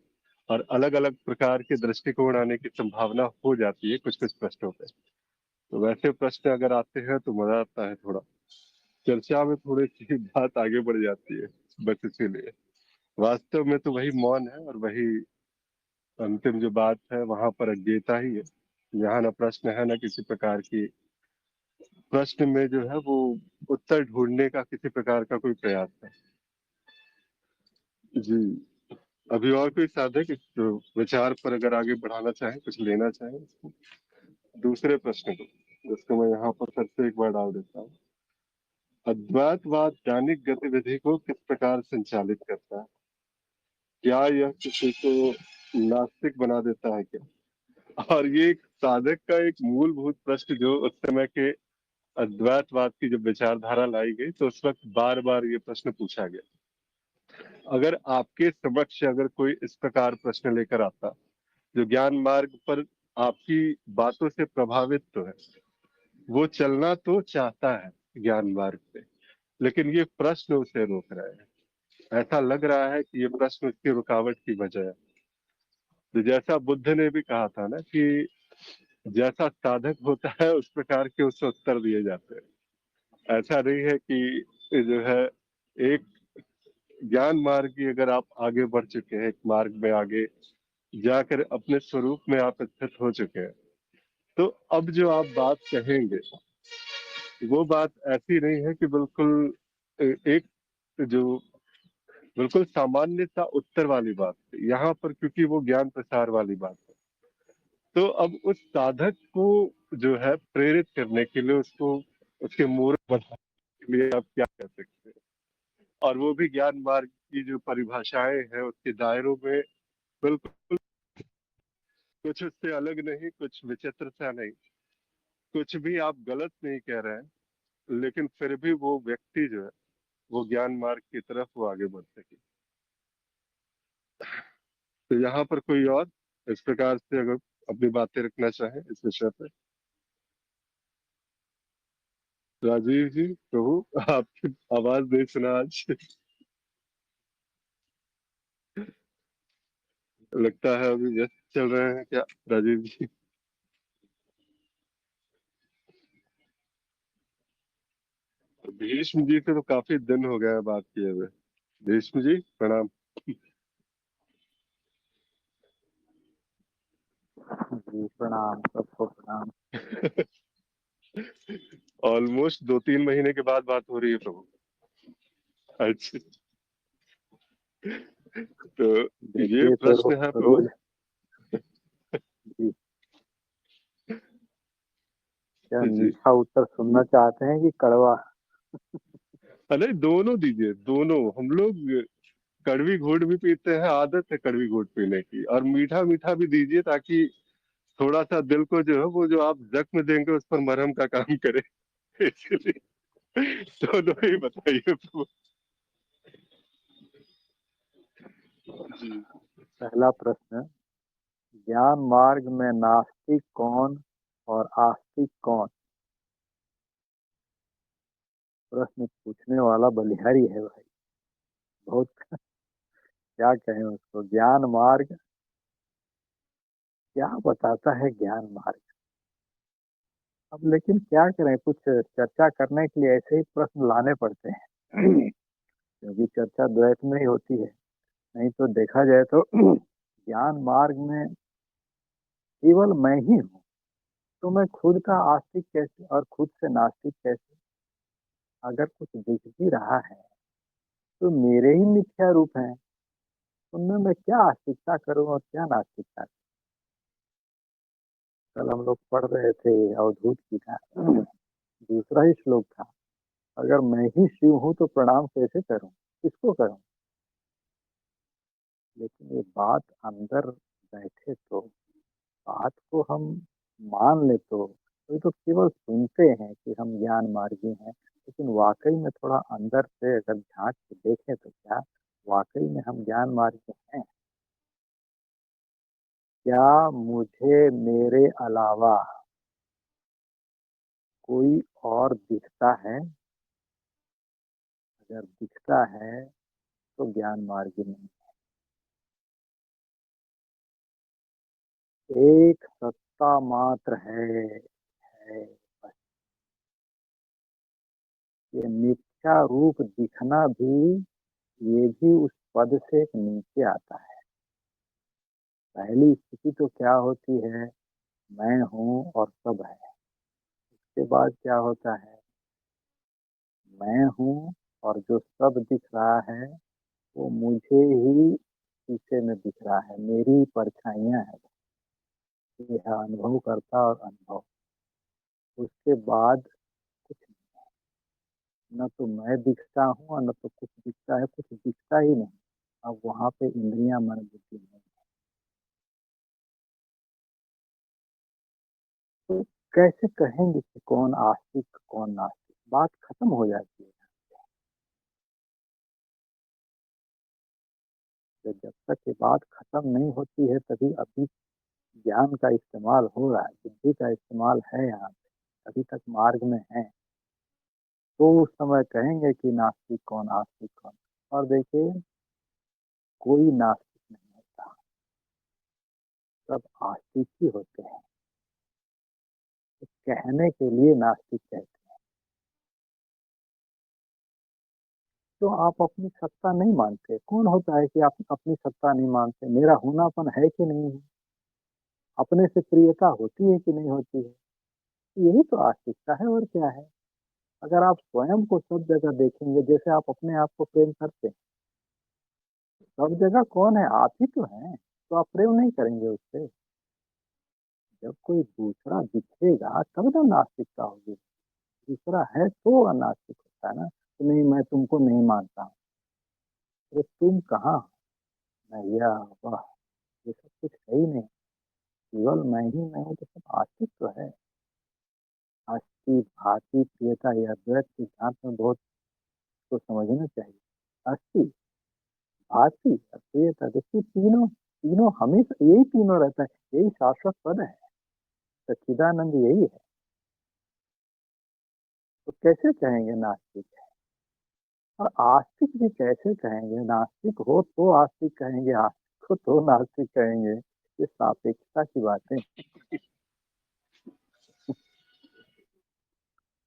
और अलग अलग प्रकार के दृष्टिकोण आने की संभावना हो जाती है कुछ कुछ प्रश्नों पे। तो वैसे प्रश्न अगर आते हैं तो मजा आता है, थोड़ा चर्चा में थोड़ी सी बात आगे बढ़ जाती है। बस इसीलिए वास्तव में तो वही मौन है और वही अंतिम जो बात है, वहां पर अज्ञेयता ही है। यहाँ ना प्रश्न है ना किसी प्रकार की, प्रश्न में जो है वो उत्तर ढूंढने का किसी प्रकार का कोई प्रयास है। जी, अभी और कोई साधक इस विचार पर अगर आगे बढ़ाना चाहे, कुछ लेना चाहे इसको, दूसरे प्रश्न को, जिसको मैं यहाँ पर फिर से एक बार डाल देता हूँ। अद्वैतवाद दैनिक गतिविधि को किस प्रकार संचालित करता है? क्या यह किसी को नास्तिक बना देता है क्या? और ये एक साधक का एक मूलभूत प्रश्न जो उस समय के अद्वैतवाद की जब विचारधारा लाई गई तो उस वक्त बार बार ये प्रश्न पूछा गया। अगर आपके समक्ष अगर कोई इस प्रकार प्रश्न लेकर आता जो ज्ञान मार्ग पर आपकी बातों से प्रभावित तो है, वो चलना तो चाहता है ज्ञान मार्ग पे, लेकिन ये प्रश्न उसे रोक रहे हैं। ऐसा लग रहा है कि ये प्रश्न उसकी रुकावट की वजह है। तो जैसा बुद्ध ने भी कहा था ना कि जैसा साधक होता है उस प्रकार के उसे उत्तर दिए जाते हैं। ऐसा नहीं है कि जो है एक ज्ञान मार्ग की अगर आप आगे बढ़ चुके हैं, एक मार्ग में आगे जाकर अपने स्वरूप में आप स्थित हो चुके हैं, तो अब जो आप बात कहेंगे वो बात ऐसी नहीं है कि बिल्कुल एक जो बिल्कुल सामान्य सा उत्तर वाली बात है यहाँ पर, क्योंकि वो ज्ञान प्रसार वाली बात है। तो अब उस साधक को जो है प्रेरित करने के लिए, उसको उसके मूर्ख बनाने के लिए आप क्या कर सकते हैं? और वो भी ज्ञान मार्ग की जो परिभाषाएं हैं उसके दायरों में, बिल्कुल कुछ उससे अलग नहीं, कुछ विचित्र सा नहीं, कुछ भी आप गलत नहीं कह रहे हैं, लेकिन फिर भी वो व्यक्ति जो है वो ज्ञान मार्ग की तरफ वो आगे बढ़ सके। तो यहाँ पर कोई और इस प्रकार से अगर अपनी बातें रखना चाहे इस विषय पे, राजीव जी प्रभु, आपकी आवाज नहीं सुना आज। लगता है अभी व्यस्त चल रहे हैं क्या राजीव जी? भीष्म जी से तो काफी दिन हो गया है बात किए हुए। भीष्म जी प्रणाम। जी प्रणाम, सबको प्रणाम। ऑलमोस्ट 2-3 महीने के बाद बात हो रही है प्रभु। अच्छा, तो ये देखिए तो प्रश्न है प्रभु। रोज जी, क्या जी, मीठा उत्तर सुनना चाहते हैं कि कड़वा? अरे दोनों दीजिए, दोनों। हम लोग कड़वी घोट भी पीते हैं, आदत है कड़वी घोट पीने की, और मीठा मीठा भी दीजिए ताकि थोड़ा सा दिल को जो है वो जो आप जख्म देंगे उस पर मरहम का काम करे। इसलिए दोनों ही बताइए प्रभु जी। पहला प्रश्न, ज्ञान मार्ग में नास्तिक कौन और आस्तिक कौन? प्रश्न पूछने वाला बलिहारी है भाई, बहुत। क्या कहें उसको, ज्ञान मार्ग क्या बताता है ज्ञान मार्ग? अब लेकिन क्या करें, कुछ चर्चा करने के लिए ऐसे ही प्रश्न लाने पड़ते हैं। क्योंकि चर्चा द्वैत में ही होती है। नहीं तो देखा जाए तो ज्ञान मार्ग में केवल मैं ही हूँ, तो मैं खुद का आस्तिक कैसे और खुद से नास्तिक कैसे? अगर कुछ दिख भी रहा है तो मेरे ही मिथ्या रूप हैं, उनमें मैं क्या आस्तिकता करूं और क्या नास्तिकता? कल हम लोग पढ़ रहे थे अवधूत गीता, दूसरा ही श्लोक था, अगर मैं ही शिव हूं तो प्रणाम कैसे करूं, किसको करूं? लेकिन ये बात अंदर बैठे तो बात को हम मान ले तो ये तो केवल सुनते हैं कि हम ज्ञान मार्गी हैं, लेकिन वाकई में थोड़ा अंदर से अगर झांक के देखें तो क्या वाकई में हम ज्ञान मार्गी हैं? क्या मुझे मेरे अलावा कोई और दिखता है? अगर दिखता है तो ज्ञान मार्गी नहीं। एक सत्ता मात्र है बस। ये मिथ्या रूप दिखना भी, ये भी उस पद से एक नीचे आता है। पहली स्थिति तो क्या होती है, मैं हूँ और सब है। उसके बाद क्या होता है, मैं हूँ और जो सब दिख रहा है वो मुझे ही शीशे में दिख रहा है, मेरी ही परछाइयाँ है। ये है अनुभव करता और अनुभव। उसके बाद कुछ न तो मैं दिखता हूँ और न तो कुछ दिखता है, कुछ दिखता ही नहीं। अब वहां पे इंद्रियां मन बुद्धि नहीं। तो कैसे कहेंगे कि कौन आस्तिक कौन नास्तिक? बात खत्म हो जाती है। तो जब तक ये बात खत्म नहीं होती है तभी अभी ज्ञान का इस्तेमाल हो रहा है, बुद्धि का इस्तेमाल है यहाँ पे। अभी तक मार्ग में हैं, तो उस समय कहेंगे कि नास्तिक कौन, आस्तिक कौन। और देखिए, कोई नास्तिक नहीं होता, सब आस्तिक ही होते हैं। तो कहने के लिए नास्तिक कहते हैं। तो आप अपनी सत्ता नहीं मानते। कौन होता है कि आप अपनी सत्ता नहीं मानते? मेरा होनापन है कि नहीं है, अपने से प्रियता होती है कि नहीं होती है, यही तो आस्तिकता है, और क्या है। अगर आप स्वयं को सब जगह देखेंगे, जैसे आप अपने आप को प्रेम करते हैं, सब जगह कौन है? आप ही तो हैं, तो आप प्रेम नहीं करेंगे उससे? जब कोई दूसरा दिखेगा तब ना नास्तिकता होगी। दूसरा है तो नास्तिक होता है ना। तो नहीं, मैं तुमको नहीं मानता हूँ। अरे तुम कहाँ? भैया, वाह, ये सब कुछ है ही नहीं, केवल मैं ही मैं हूँ, तो सब आस्तिक तो है। अस्थि, भांति, प्रियता, यह अद्वैत सिद्धांत में बहुत को समझना चाहिए। अस्थि, भांति, प्रियता, देखिए तीनों तीनों हमेशा यही तीनों रहता है, यही शाश्वत पद है, सच्चिदानंद यही है। तो कैसे कहेंगे नास्तिक है? और आस्तिक भी कैसे कहेंगे? नास्तिक हो तो आस्तिक कहेंगे, आस्तिक हो तो नास्तिक कहेंगे। ये सापेक्षता की बातें।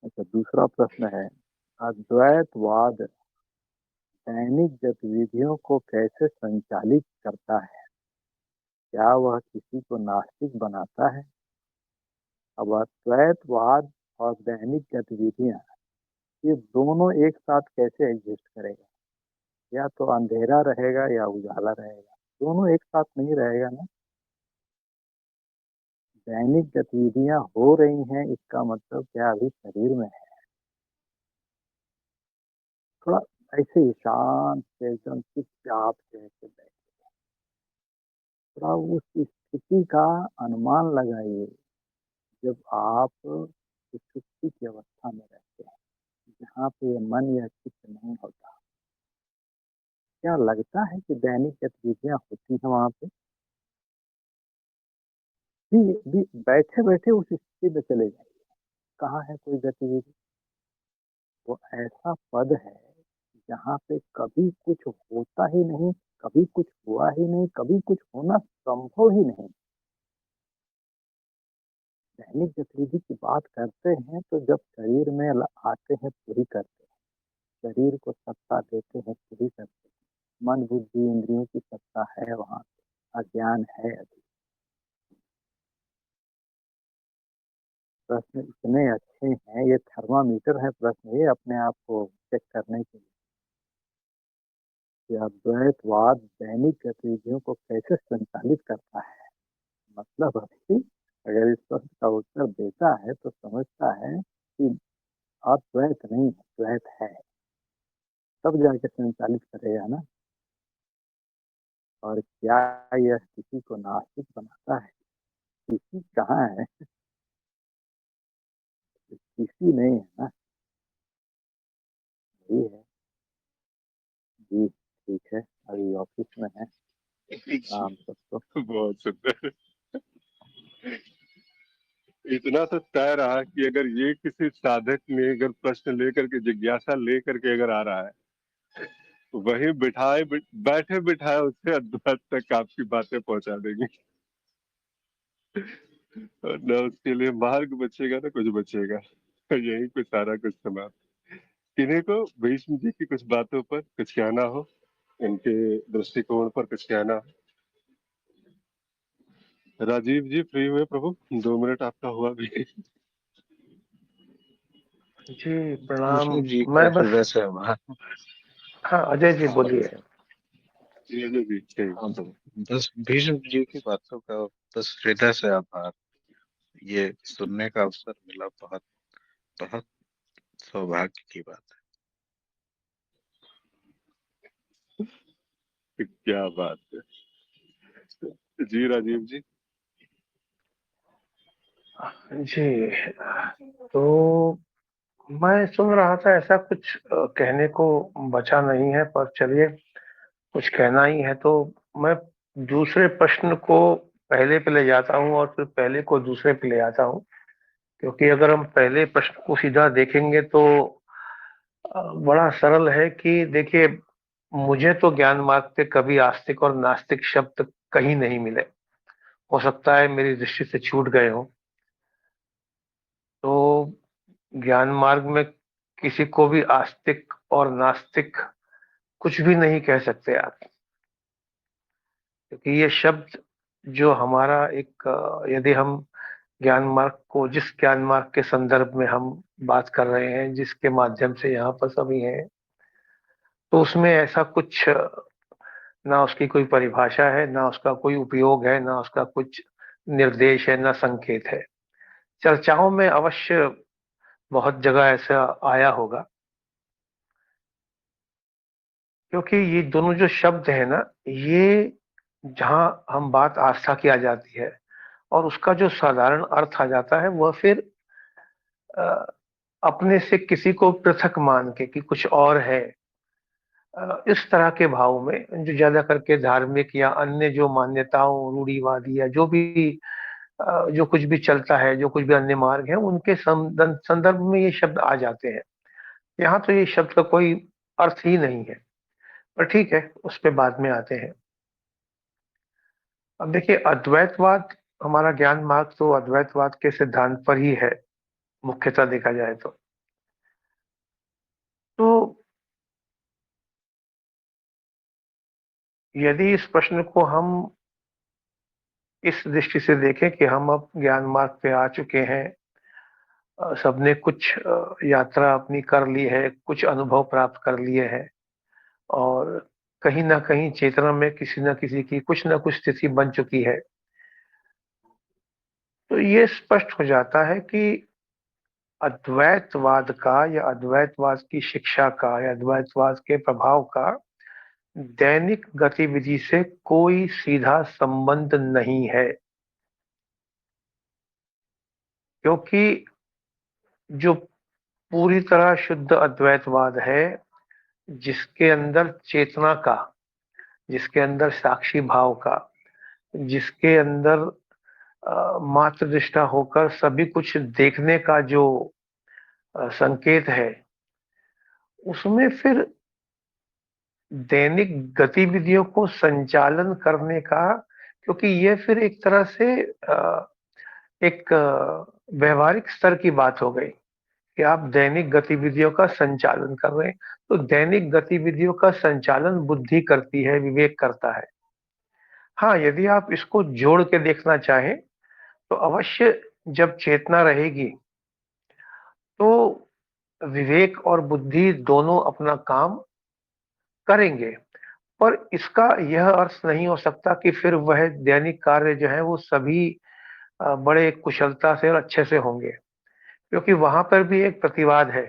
अच्छा, दूसरा प्रश्न है, अद्वैतवाद दैनिक गतिविधियों को कैसे संचालित करता है? क्या वह किसी को नास्तिक बनाता है? अब अद्वैतवाद और दैनिक गतिविधियां, ये दोनों एक साथ कैसे एग्जिस्ट करेगा? या तो अंधेरा रहेगा या उजाला रहेगा, दोनों एक साथ नहीं रहेगा ना। दैनिक गतिविधियां हो रही हैं, इसका मतलब क्या अभी शरीर में है? थोड़ा ऐसे ही शांत से, एकदम चुपचाप से ऐसे बैठे, थोड़ा उस स्थिति का अनुमान लगाइए जब आप सुसुप्ति की अवस्था में रहते हैं, जहाँ पे मन या चित्त नहीं होता। क्या लगता है कि दैनिक गतिविधियां होती हैं वहां पे? भी बैठे बैठे उस स्थिति में चले जाइए, कहाँ है कोई गतिविधि? वो ऐसा पद है जहाँ पे कभी कुछ होता ही नहीं, कभी कुछ हुआ ही नहीं, कभी कुछ होना संभव ही नहीं। दैनिक गतिविधि की बात करते हैं तो जब शरीर में आते हैं पूरी करते हैं, शरीर को सत्ता देते हैं पूरी करते हैं। मन बुद्धि इंद्रियों की सत्ता है वहाँ पे, अज्ञान है अभी। प्रश्न इतने अच्छे हैं, ये थर्मामीटर है प्रश्न, ये अपने आप को चेक करने के लिए कि अद्वैतवाद दैनिक गतिविधियों को कैसे संचालित करता है। मतलब अभी अगर इस प्रश्न का उत्तर देता है तो समझता है कि अद्वैत नहीं, द्वैत है, तब जाके संचालित करेगा ना। और क्या यह किसी को नास्तिक बनाता है? किसी कहाँ है, किसी नहीं है ना, यही है जी। ठीक है, अभी ऑफिस में है, नाम सबको। बहुत सुंदर। इतना तो तय रहा कि अगर ये किसी साधक ने अगर प्रश्न लेकर के, जिज्ञासा लेकर के अगर आ रहा है, तो वही बैठे बिठाए उससे अद्वैत तक आपकी बातें पहुंचा देंगे। और न उसके लिए मार्ग बचेगा ना कुछ बचेगा। यही कुछ सारा कुछ समाप्त। किन्हीं को भीष्म जी की कुछ बातों पर कुछ कहना हो, इनके दृष्टिकोण पर कुछ कहना हो? राजीव जी फ्री हुए प्रभु? 2 मिनट आपका हुआ भी। जी प्रणाम। विष्णु जी मैं का बस, हृदय से आभार। हाँ अजय जी बोलिए। जी सही। हाँ, तो बस भीष्म जी की बातों का बस हृदय से आभार। ये सुनने का अवसर मिला, बहुत बहुत सौभाग्य की बात क्या बात है जी राजीव जी। जी, तो मैं सुन रहा था, ऐसा कुछ कहने को बचा नहीं है, पर चलिए कुछ कहना ही है तो मैं दूसरे प्रश्न को पहले पे ले जाता हूँ और फिर पहले को दूसरे पे ले आता हूँ। क्योंकि अगर हम पहले प्रश्न को सीधा देखेंगे तो बड़ा सरल है कि देखिए, मुझे तो ज्ञान मार्ग पे कभी आस्तिक और नास्तिक शब्द कहीं नहीं मिले। हो सकता है मेरी दृष्टि से छूट गए हों। तो ज्ञान मार्ग में किसी को भी आस्तिक और नास्तिक कुछ भी नहीं कह सकते आप, क्योंकि ये शब्द जो हमारा एक यदि हम ज्ञान मार्ग को, जिस ज्ञान मार्ग के संदर्भ में हम बात कर रहे हैं, जिसके माध्यम से यहाँ पर सभी हैं, तो उसमें ऐसा कुछ ना उसकी कोई परिभाषा है, ना उसका कोई उपयोग है, ना उसका कुछ निर्देश है, ना संकेत है। चर्चाओं में अवश्य बहुत जगह ऐसा आया होगा, क्योंकि ये दोनों जो शब्द है ना, ये जहां हम बात आस्था की आ जाती है और उसका जो साधारण अर्थ आ जाता है, वह फिर अ, अपने से किसी को पृथक मान के कि कुछ और है, इस तरह के भाव में जो ज्यादा करके धार्मिक या अन्य जो मान्यताओं, रूढ़िवादी या जो भी जो कुछ भी चलता है, जो कुछ भी अन्य मार्ग है, उनके संदर्भ में ये शब्द आ जाते हैं। यहाँ तो ये शब्द का कोई अर्थ ही नहीं है, पर ठीक है, उस पे बाद में आते हैं। अब देखिए, अद्वैतवाद, हमारा ज्ञान मार्ग तो अद्वैतवाद के सिद्धांत पर ही है, मुख्यतः देखा जाए तो यदि इस प्रश्न को हम इस दृष्टि से देखें कि हम अब ज्ञान मार्ग पे आ चुके हैं, सबने कुछ यात्रा अपनी कर ली है, कुछ अनुभव प्राप्त कर लिए हैं, और कहीं ना कहीं चेतना में किसी न किसी की कुछ न कुछ स्थिति बन चुकी है, तो ये स्पष्ट हो जाता है कि अद्वैतवाद का या अद्वैतवाद की शिक्षा का या अद्वैतवाद के प्रभाव का दैनिक गतिविधि से कोई सीधा संबंध नहीं है। क्योंकि जो पूरी तरह शुद्ध अद्वैतवाद है, जिसके अंदर चेतना का, जिसके अंदर साक्षी भाव का, जिसके अंदर मात्र दृष्टा होकर सभी कुछ देखने का जो संकेत है, उसमें फिर दैनिक गतिविधियों को संचालन करने का, क्योंकि ये फिर एक तरह से एक व्यवहारिक स्तर की बात हो गई कि आप दैनिक गतिविधियों का संचालन कर रहे हैं। तो दैनिक गतिविधियों का संचालन बुद्धि करती है, विवेक करता है। हाँ, यदि आप इसको जोड़ के देखना चाहें तो अवश्य जब चेतना रहेगी तो विवेक और बुद्धि दोनों अपना काम करेंगे, पर इसका यह अर्थ नहीं हो सकता कि फिर वह दैनिक कार्य जो है वो सभी बड़े कुशलता से और अच्छे से होंगे, क्योंकि वहां पर भी एक प्रतिवाद है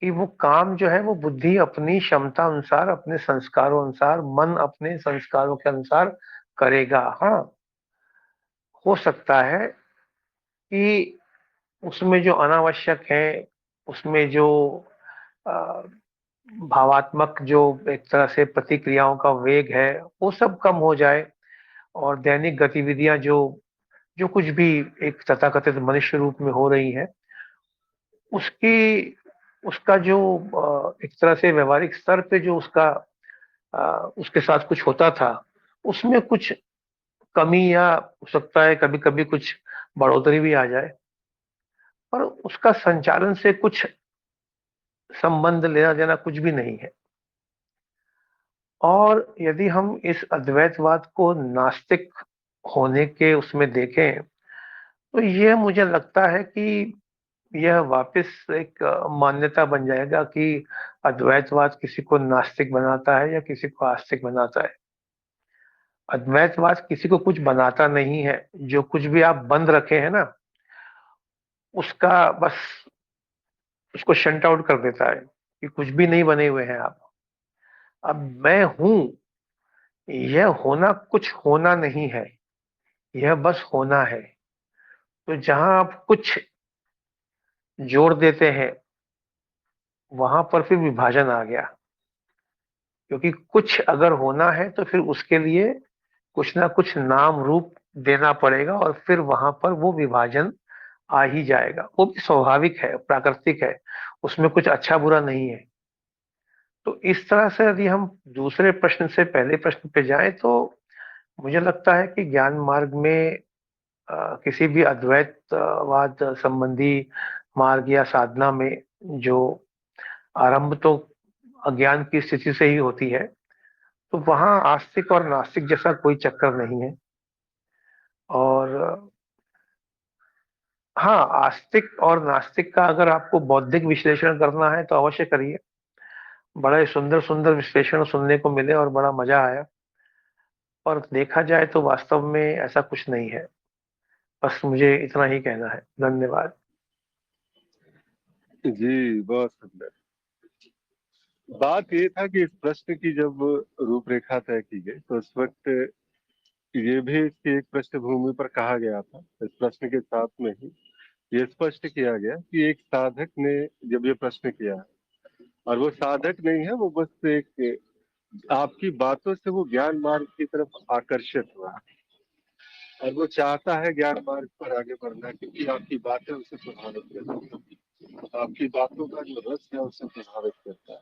कि वो काम जो है वो बुद्धि अपनी क्षमता अनुसार, अपने संस्कारों अनुसार, मन अपने संस्कारों के अनुसार करेगा। हाँ, हो सकता है कि उसमें जो अनावश्यक है, उसमें जो अ, भावात्मक जो एक तरह से प्रतिक्रियाओं का वेग है, वो सब कम हो जाए, और दैनिक गतिविधियां जो जो कुछ भी एक तथाकथित मनुष्य रूप में हो रही है, उसकी उसका जो एक तरह से व्यवहारिक स्तर पे जो उसका उसके साथ कुछ होता था, उसमें कुछ कमी, या हो सकता है कभी कभी कुछ बढ़ोतरी भी आ जाए, पर उसका संचालन से कुछ संबंध लेना देना कुछ भी नहीं है। और यदि हम इस अद्वैतवाद को नास्तिक होने के उसमें देखें, तो यह मुझे लगता है कि यह वापस एक मान्यता बन जाएगा कि अद्वैतवाद किसी को नास्तिक बनाता है या किसी को आस्तिक बनाता है। अद्वैतवाद किसी को कुछ बनाता नहीं है। जो कुछ भी आप बंद रखे हैं ना, उसका बस उसको शंट आउट कर देता है कि कुछ भी नहीं बने हुए हैं आप। अब मैं हूं, यह होना कुछ होना नहीं है, यह बस होना है। तो जहां आप कुछ जोड़ देते हैं, वहां पर फिर विभाजन आ गया, क्योंकि कुछ अगर होना है तो फिर उसके लिए कुछ ना कुछ नाम रूप देना पड़ेगा, और फिर वहां पर वो विभाजन आ ही जाएगा, वो भी स्वाभाविक है, प्राकृतिक है, उसमें कुछ अच्छा बुरा नहीं है। तो इस तरह से यदि हम दूसरे प्रश्न से पहले प्रश्न पे जाएं तो मुझे लगता है कि ज्ञान मार्ग में किसी भी अद्वैतवाद संबंधी मार्ग या साधना में जो आरंभ तो अज्ञान की स्थिति से ही होती है, तो वहाँ आस्तिक और नास्तिक जैसा कोई चक्कर नहीं है। और हाँ, आस्तिक और नास्तिक का अगर आपको बौद्धिक विश्लेषण करना है तो अवश्य करिए। बड़े सुंदर सुंदर विश्लेषण सुनने को मिले और बड़ा मजा आया। और देखा जाए तो वास्तव में ऐसा कुछ नहीं है। बस मुझे इतना ही कहना है। धन्यवाद। जी, बहुत सुंदर। बात ये था कि इस प्रश्न की जब रूपरेखा तय की गई तो उस वक्त ये भी इसकी एक पृष्ठभूमि पर कहा गया था, इस प्रश्न के साथ में ही ये स्पष्ट किया गया कि एक साधक ने जब ये प्रश्न किया और वो साधक नहीं है, वो बस एक आपकी बातों से वो ज्ञान मार्ग की तरफ आकर्षित हुआ और वो चाहता है ज्ञान मार्ग पर आगे बढ़ना, क्योंकि आपकी बातें उसे प्रभावित करती हैं, आपकी बातों का जो रस है उसे प्रभावित करता है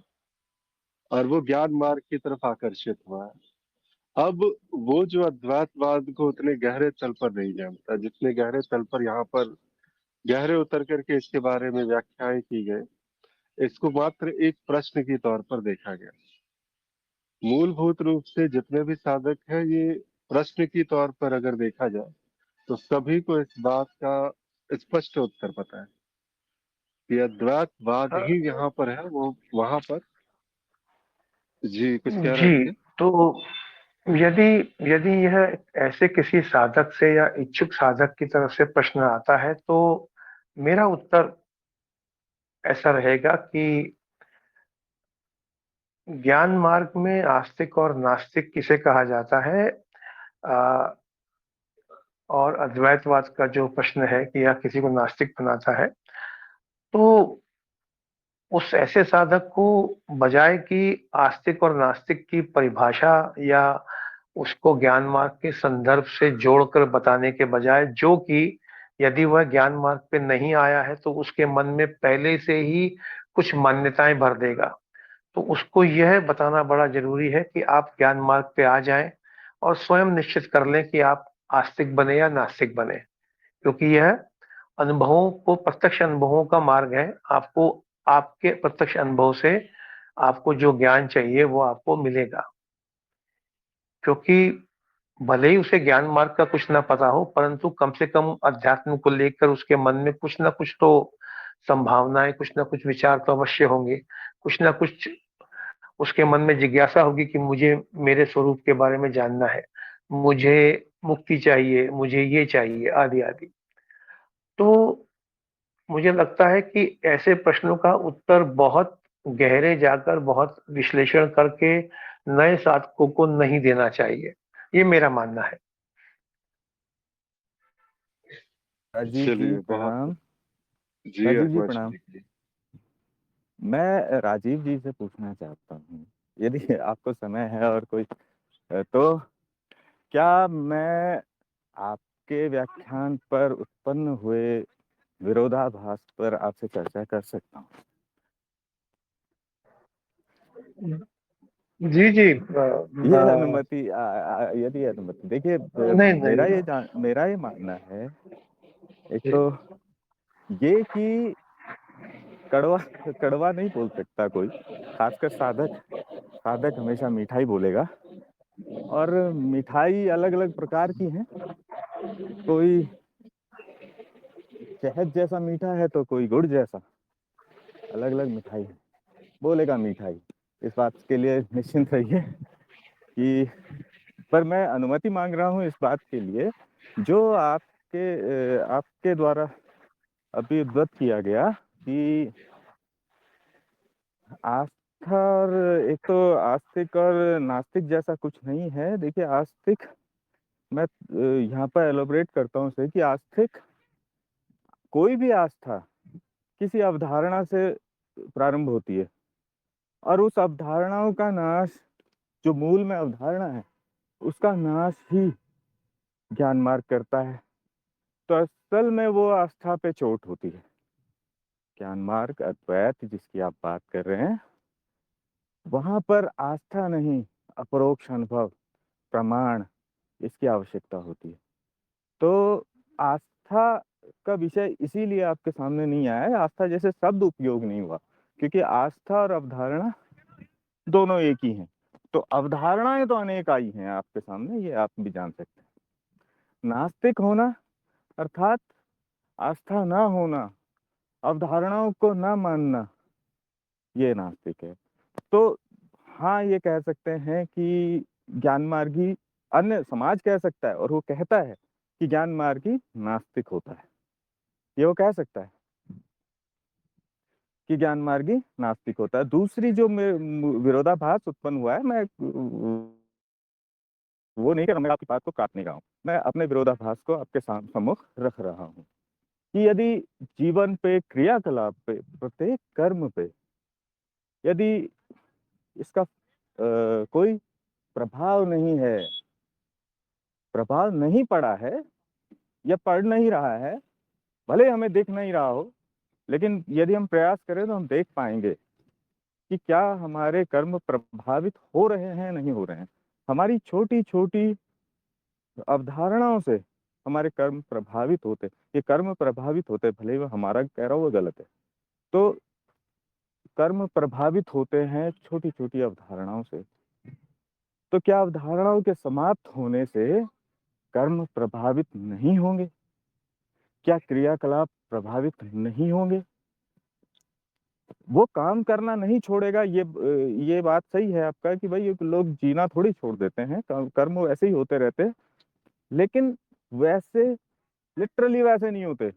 और वो ज्ञान मार्ग की तरफ आकर्षित हुआ है। अब वो जो अद्वैतवाद को उतने गहरे तल पर नहीं जानता, जितने गहरे तल पर यहाँ पर गहरे उतर करके इसके बारे में व्याख्याएं की गई, इसको मात्र एक प्रश्न के तौर पर देखा गया। मूलभूत रूप से जितने भी साधक हैं, ये प्रश्न की तौर पर अगर देखा जाए तो सभी को इस बात का स्पष्ट उत्तर पता है कि अद्वैतवाद हाँ, ही यहाँ पर है, वो वहां पर। जी, कुछ कह रहे जी। थे? तो यदि यदि यह ऐसे किसी साधक से या इच्छुक साधक की तरफ से प्रश्न आता है तो मेरा उत्तर ऐसा रहेगा कि ज्ञान मार्ग में आस्तिक और नास्तिक किसे कहा जाता है। आ, और अद्वैतवाद का जो प्रश्न है कि यह किसी को नास्तिक बनाता है, तो उस ऐसे साधक को बजाय कि आस्तिक और नास्तिक की परिभाषा या उसको ज्ञान मार्ग के संदर्भ से जोड़कर बताने के बजाय, जो कि यदि वह ज्ञान मार्ग पे नहीं आया है तो उसके मन में पहले से ही कुछ मान्यताएं भर देगा, तो उसको यह बताना बड़ा जरूरी है कि आप ज्ञान मार्ग पे आ जाएं और स्वयं निश्चित कर लें कि आप आस्तिक बने या नास्तिक बने, क्योंकि यह अनुभवों को प्रत्यक्ष अनुभवों का मार्ग है। आपको आपके प्रत्यक्ष अनुभव से आपको जो ज्ञान चाहिए वो आपको मिलेगा, क्योंकि भले ही उसे ज्ञान मार्ग का कुछ ना पता हो, परंतु कम से कम अध्यात्म को लेकर उसके मन में कुछ ना कुछ तो संभावनाएं, कुछ ना कुछ विचार तो अवश्य होंगे। कुछ ना कुछ उसके मन में जिज्ञासा होगी कि मुझे मेरे स्वरूप के बारे में जानना है, मुझे मुक्ति चाहिए, मुझे ये चाहिए, आदि आदि। तो मुझे लगता है कि ऐसे प्रश्नों का उत्तर बहुत गहरे जाकर, बहुत विश्लेषण करके नए साधकों को नहीं देना चाहिए। ये मेरा मानना है। राजीव जी चलिए, बहुत। प्रणाम। जी, राजीव जी अकबर प्रणाम। जी की। मैं राजीव जी से पूछना चाहता हूँ, यदि आपको समय है और कोई तो क्या मैं आपके व्याख्यान पर उत्पन्न हुए विरोधाभास पर आपसे चर्चा कर सकता हूँ? जी जी। ये अनुमति यदि अनुमति देखिए, नहीं नहीं। मेरा ये मानना है, एक तो ये कि कड़वा कड़वा नहीं बोल सकता कोई, खासकर साधक। साधक हमेशा मिठाई बोलेगा, और मिठाई अलग अलग प्रकार की है। कोई शहद जैसा मीठा है तो कोई गुड़ जैसा, अलग अलग मिठाई है, बोलेगा मिठाई। इस बात के लिए निश्चिंत रहिए कि, पर मैं अनुमति मांग रहा हूँ इस बात के लिए जो आपके द्वारा अभी उद्धृत किया गया कि आस्था और, एक तो आस्तिक और नास्तिक जैसा कुछ नहीं है। देखिए, आस्तिक, मैं यहाँ पर एलोबरेट करता हूँ उसे कि आस्तिक, कोई भी आस्था किसी अवधारणा से प्रारंभ होती है और उस अवधारणाओं का नाश, जो मूल में अवधारणा है उसका नाश ही ज्ञान मार्ग करता है। तो असल में वो आस्था पे चोट होती है। ज्ञान मार्ग अद्वैत जिसकी आप बात कर रहे हैं, वहां पर आस्था नहीं, अपरोक्ष अनुभव, प्रमाण, इसकी आवश्यकता होती है। तो आस्था का विषय इसीलिए आपके सामने नहीं आया है, आस्था जैसे शब्द उपयोग नहीं हुआ, क्योंकि आस्था और अवधारणा दोनों एक ही हैं। तो अवधारणाएं तो अनेक आई हैं आपके सामने, ये आप भी जान सकते हैं। नास्तिक होना अर्थात आस्था ना होना, अवधारणाओं को ना मानना, ये नास्तिक है। तो हाँ, ये कह सकते हैं कि ज्ञान मार्गी, अन्य समाज कह सकता है और वो कहता है कि ज्ञान मार्गी नास्तिक होता है, ये वो कह सकता है कि ज्ञान मार्गी नास्तिक होता है। दूसरी जो विरोधाभास उत्पन्न हुआ है, मैं वो नहीं कर, मैं आपकी बात को काटने का हूँ, मैं अपने विरोधाभास को आपके सम्मुख रख रहा हूँ कि यदि जीवन पे, क्रियाकलाप पे, प्रत्येक कर्म पे यदि इसका कोई प्रभाव नहीं है, प्रभाव नहीं पड़ा है या पड़ नहीं रहा है, भले हमें दिख नहीं रहा हो, लेकिन यदि हम प्रयास करें तो हम देख पाएंगे कि क्या हमारे कर्म प्रभावित हो रहे हैं, नहीं हो रहे हैं। हमारी छोटी छोटी अवधारणाओं से हमारे कर्म प्रभावित होते, ये कर्म प्रभावित होते, भले ही वो हमारा कह रहा हो वो गलत है। तो कर्म प्रभावित होते हैं छोटी छोटी अवधारणाओं से। तो क्या अवधारणाओं के समाप्त होने से कर्म प्रभावित नहीं होंगे? क्या क्रियाकलाप प्रभावित नहीं होंगे? वो काम करना नहीं छोड़ेगा, ये बात सही है आपका कि भाई लोग जीना थोड़ी छोड़ देते हैं, कर्म वैसे ही होते रहते हैं, लेकिन वैसे लिटरली वैसे नहीं होते।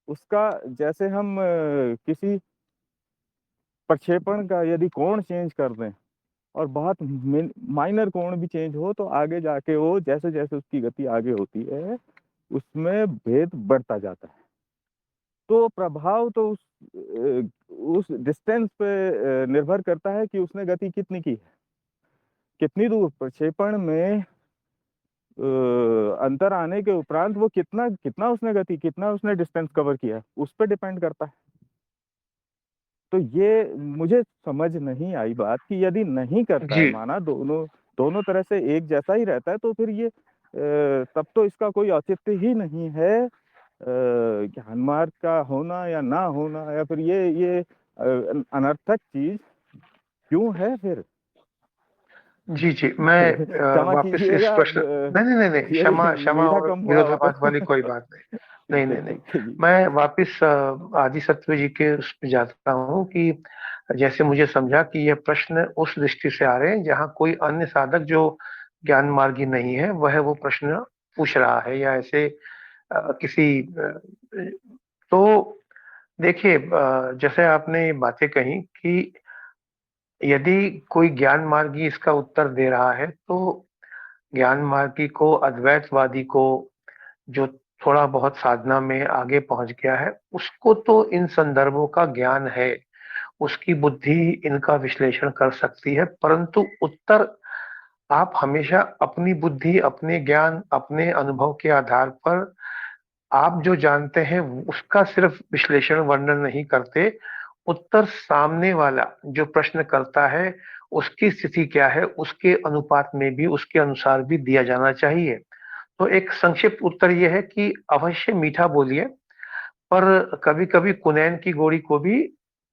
उसका जैसे हम किसी प्रक्षेपण का यदि कोण चेंज कर दें और बहुत माइनर कोण भी चेंज हो, तो आगे जाके वो जैसे जैसे उसकी गति आगे होती है, उसमें भेद बढ़ता जाता है। तो प्रभाव तो उस डिस्टेंस पे निर्भर करता है कि उसने गति कितनी की है, कितनी दूर प्रक्षेपण में अंतर आने के उपरांत वो कितना कितना उसने गति, कितना उसने डिस्टेंस कवर किया है, उस पर डिपेंड करता है। तो ये मुझे समझ नहीं आई बात कि यदि नहीं करता है, जी माना दोनों दोनों तरह से एक जैसा ही रहता है, तो फिर ये तब तो इसका कोई औचित्य ही नहीं है ज्ञान मार्ग का होना या ना होना, या फिर ये अनर्थक चीज क्यों है फिर? जी जी, मैं क्षमा वापस इस कीजिएगा, प्रश्न, नहीं नहीं नहीं नहीं, यदि क्षमा क्षमा मीठा और कम हुआ हो तो। विरोधाभास वाली कोई बात नहीं। नहीं नहीं नहीं, जी। मैं वापस आदि सत्व जी के उस पे जाता हूँ कि जैसे मुझे समझा कि ये प्रश्न उस दृष्टि से आ रहे हैं जहाँ कोई अन्य साधक जो ज्ञान मार्गी नहीं है वह वो प्रश्न पूछ रहा है, या ऐसे किसी तो देखिए, जैसे आपने ये बातें कही कि यदि कोई ज्ञान मार्गी इसका उत्तर दे रहा है, तो ज्ञान मार्गी को, अद्वैतवादी को, जो थोड़ा बहुत साधना में आगे पहुंच गया है, उसको तो इन संदर्भों का ज्ञान है, उसकी बुद्धि इनका विश्लेषण कर सकती है, परंतु उत्तर आप हमेशा अपनी बुद्धि, अपने ज्ञान, अपने अनुभव के आधार पर आप जो जानते हैं उसका सिर्फ विश्लेषण, वर्णन नहीं करते। उत्तर सामने वाला जो प्रश्न करता है उसकी स्थिति क्या है, उसके अनुपात में भी, उसके अनुसार भी दिया जाना चाहिए। तो एक संक्षिप्त उत्तर यह है कि अवश्य मीठा बोलिए, पर कभी-कभी कुनैन की गोली को भी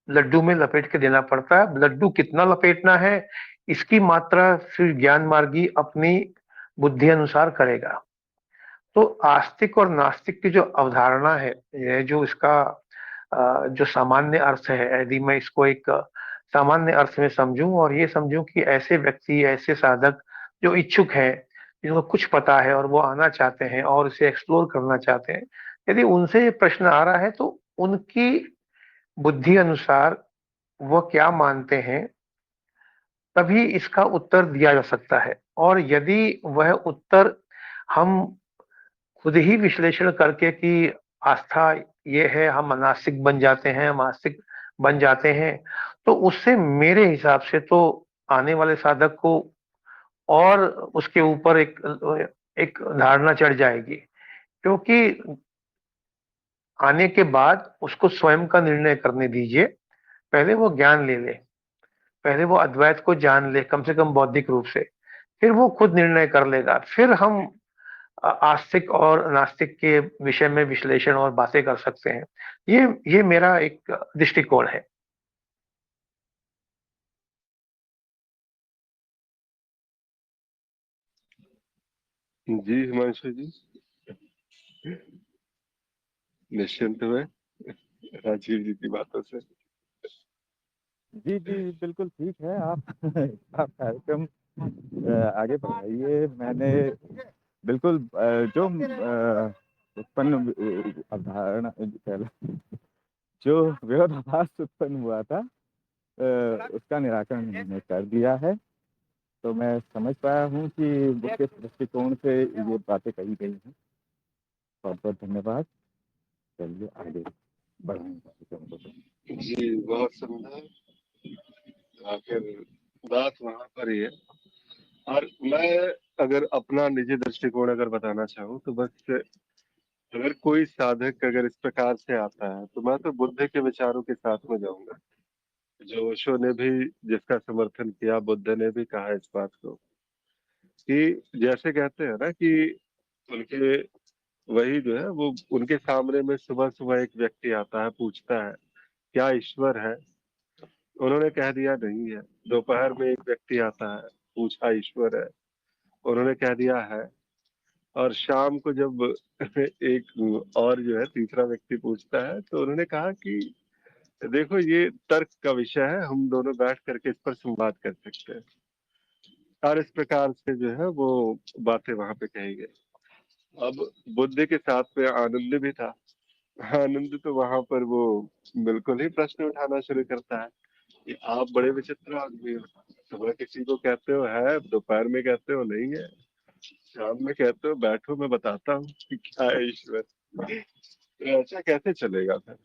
लड्डू में लपेट के देना पड़ता है। लड्डू कितना लपेटना है, इसकी मात्रा फिर ज्ञान मार्गी अपनी बुद्धि अनुसार करेगा। तो आस्तिक और नास्तिक की जो अवधारणा है, ये जो इसका जो सामान्य अर्थ है, यदि मैं इसको एक सामान्य अर्थ में समझूं और ये समझूं कि ऐसे व्यक्ति, ऐसे साधक जो इच्छुक हैं, जिनको कुछ पता है और वो आना चाहते हैं और इसे एक्सप्लोर करना चाहते हैं, यदि उनसे ये प्रश्न आ रहा है तो उनकी बुद्धि अनुसार वो क्या मानते हैं, तभी इसका उत्तर दिया जा सकता है। और यदि वह उत्तर हम खुद ही विश्लेषण करके कि आस्था ये है, हम अनास्तिक बन जाते हैं, हम आस्तिक बन जाते हैं, तो उससे मेरे हिसाब से तो आने वाले साधक को और उसके ऊपर एक धारणा चढ़ जाएगी क्योंकि आने के बाद उसको स्वयं का निर्णय करने दीजिए। पहले वो ज्ञान ले ले, पहले वो अद्वैत को जान ले, कम से कम बौद्धिक रूप से, फिर वो खुद निर्णय कर लेगा। फिर हम आस्तिक और नास्तिक के विषय में विश्लेषण और बातें कर सकते हैं। ये मेरा एक दृष्टिकोण है। जी हिमांशु जी, निश्चिंत हुए राजीव जी की बातों से। जी बिल्कुल ठीक है। आप आप कार्यक्रम आगे बढ़ाइए। मैंने बिल्कुल जो उत्पन्न अवधारणा जो विरोधाभास उत्पन्न हुआ था उसका निराकरण मैंने कर दिया है। तो मैं समझ पाया हूँ कि वो किस दृष्टिकोण से ये बातें कही गई हैं। बहुत बहुत धन्यवाद। चलिए आगे बढ़ाएंगे। जी बहुत सुंदर। आखिर बात वहां पर ही है। और मैं अगर अपना निजी दृष्टिकोण अगर बताना चाहूँ तो बस, अगर कोई साधक अगर इस प्रकार से आता है तो मैं तो बुद्ध के विचारों के साथ में जाऊंगा। जो ओशो ने भी जिसका समर्थन किया, बुद्ध ने भी कहा इस बात को कि जैसे कहते हैं ना कि उनके वही जो है वो उनके सामने में सुबह सुबह एक व्यक्ति आता है, पूछता है क्या ईश्वर है। उन्होंने कह दिया नहीं है। दोपहर में एक व्यक्ति आता है, पूछा ईश्वर है, उन्होंने कह दिया है। और शाम को जब एक और जो है तीसरा व्यक्ति पूछता है तो उन्होंने कहा कि देखो ये तर्क का विषय है, हम दोनों बैठ करके इस पर संवाद कर सकते हैं। और इस प्रकार से जो है वो बातें वहां पे कही गई। अब बुद्ध के साथ में आनंद भी था। आनंद तो वहां पर वो बिल्कुल ही प्रश्न उठाना शुरू करता है कि आप बड़े विचित्र आदमी हो। सुबह किसी को कहते हो है, दोपहर में कहते हो नहीं है, शाम में कहते हो बैठो मैं बताता हूँ कि क्या है ईश्वर। तो ऐसा कैसे चलेगा फिर।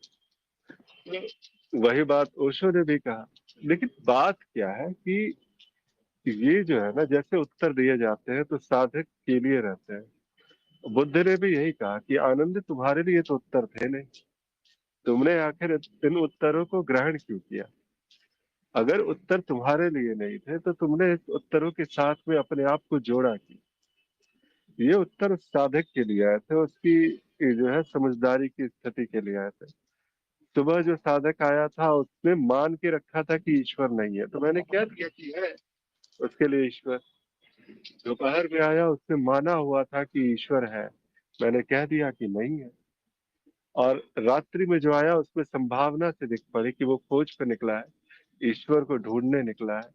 तो वही बात ओशो ने भी कहा। लेकिन बात क्या है कि ये जो है ना, जैसे उत्तर दिए जाते हैं तो साधक के लिए रहते हैं। बुद्ध ने भी यही कहा कि आनंद तुम्हारे लिए तो उत्तर थे नहीं, तुमने आखिर इन उत्तरों को ग्रहण क्यों किया। अगर उत्तर तुम्हारे लिए नहीं थे तो तुमने इस उत्तरों के साथ में अपने आप को जोड़ा क्यों। ये उत्तर उस साधक के लिए आए थे, उसकी जो है समझदारी की स्थिति के लिए आए थे। सुबह जो साधक आया था उसने मान के रखा था कि ईश्वर नहीं है, तो मैंने क्या दिया कि है उसके लिए ईश्वर। दोपहर में आया, उसने माना हुआ था कि ईश्वर है, मैंने कह दिया कि नहीं है। और रात्रि में जो आया उसमें संभावना से दिख पड़ी कि वो खोज पे निकला है, ईश्वर को ढूंढने निकला है।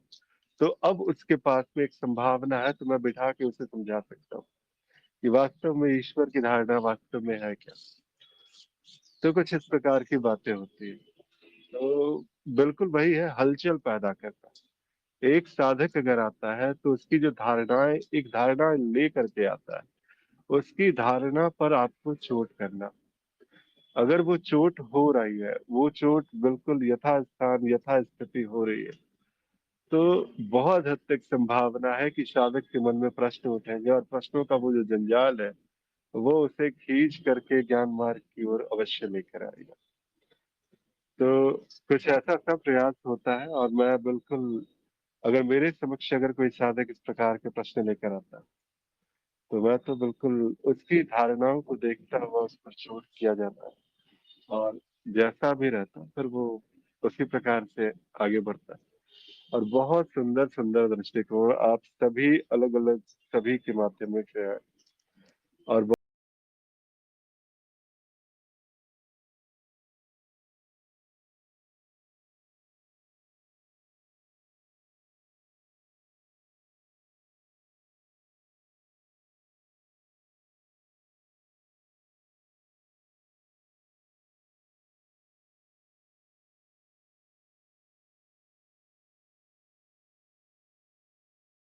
तो अब उसके पास में एक संभावना है, तो मैं बिठा के उसे समझा सकता हूँ कि वास्तव में ईश्वर की धारणा वास्तव में है क्या। तो कुछ इस प्रकार की बातें होती है। तो बिल्कुल वही है, हलचल पैदा करता है। एक साधक अगर आता है तो उसकी जो धारणाएं, एक धारणा ले करके आता है, उसकी धारणा पर आपको चोट करना। अगर वो चोट हो रही है, वो चोट बिल्कुल यथास्थान यथास्थिति हो रही है, तो बहुत हद तक संभावना है कि साधक के मन में प्रश्न उठेंगे और प्रश्नों का वो जो जंजाल है वो उसे खींच करके ज्ञान मार्ग की ओर अवश्य लेकर आएगा। तो कुछ ऐसा सा प्रयास होता है। और मैं बिल्कुल, अगर मेरे समक्ष अगर कोई साधक इस प्रकार के प्रश्न लेकर आता है तो मैं तो बिल्कुल उसकी धारणाओं को देखता हुआ उस पर चोट किया जाता है। और जैसा भी रहता फिर वो उसी प्रकार से आगे बढ़ता है। और बहुत सुंदर सुंदर दृष्टिकोण आप सभी अलग अलग सभी के माध्यम से है। और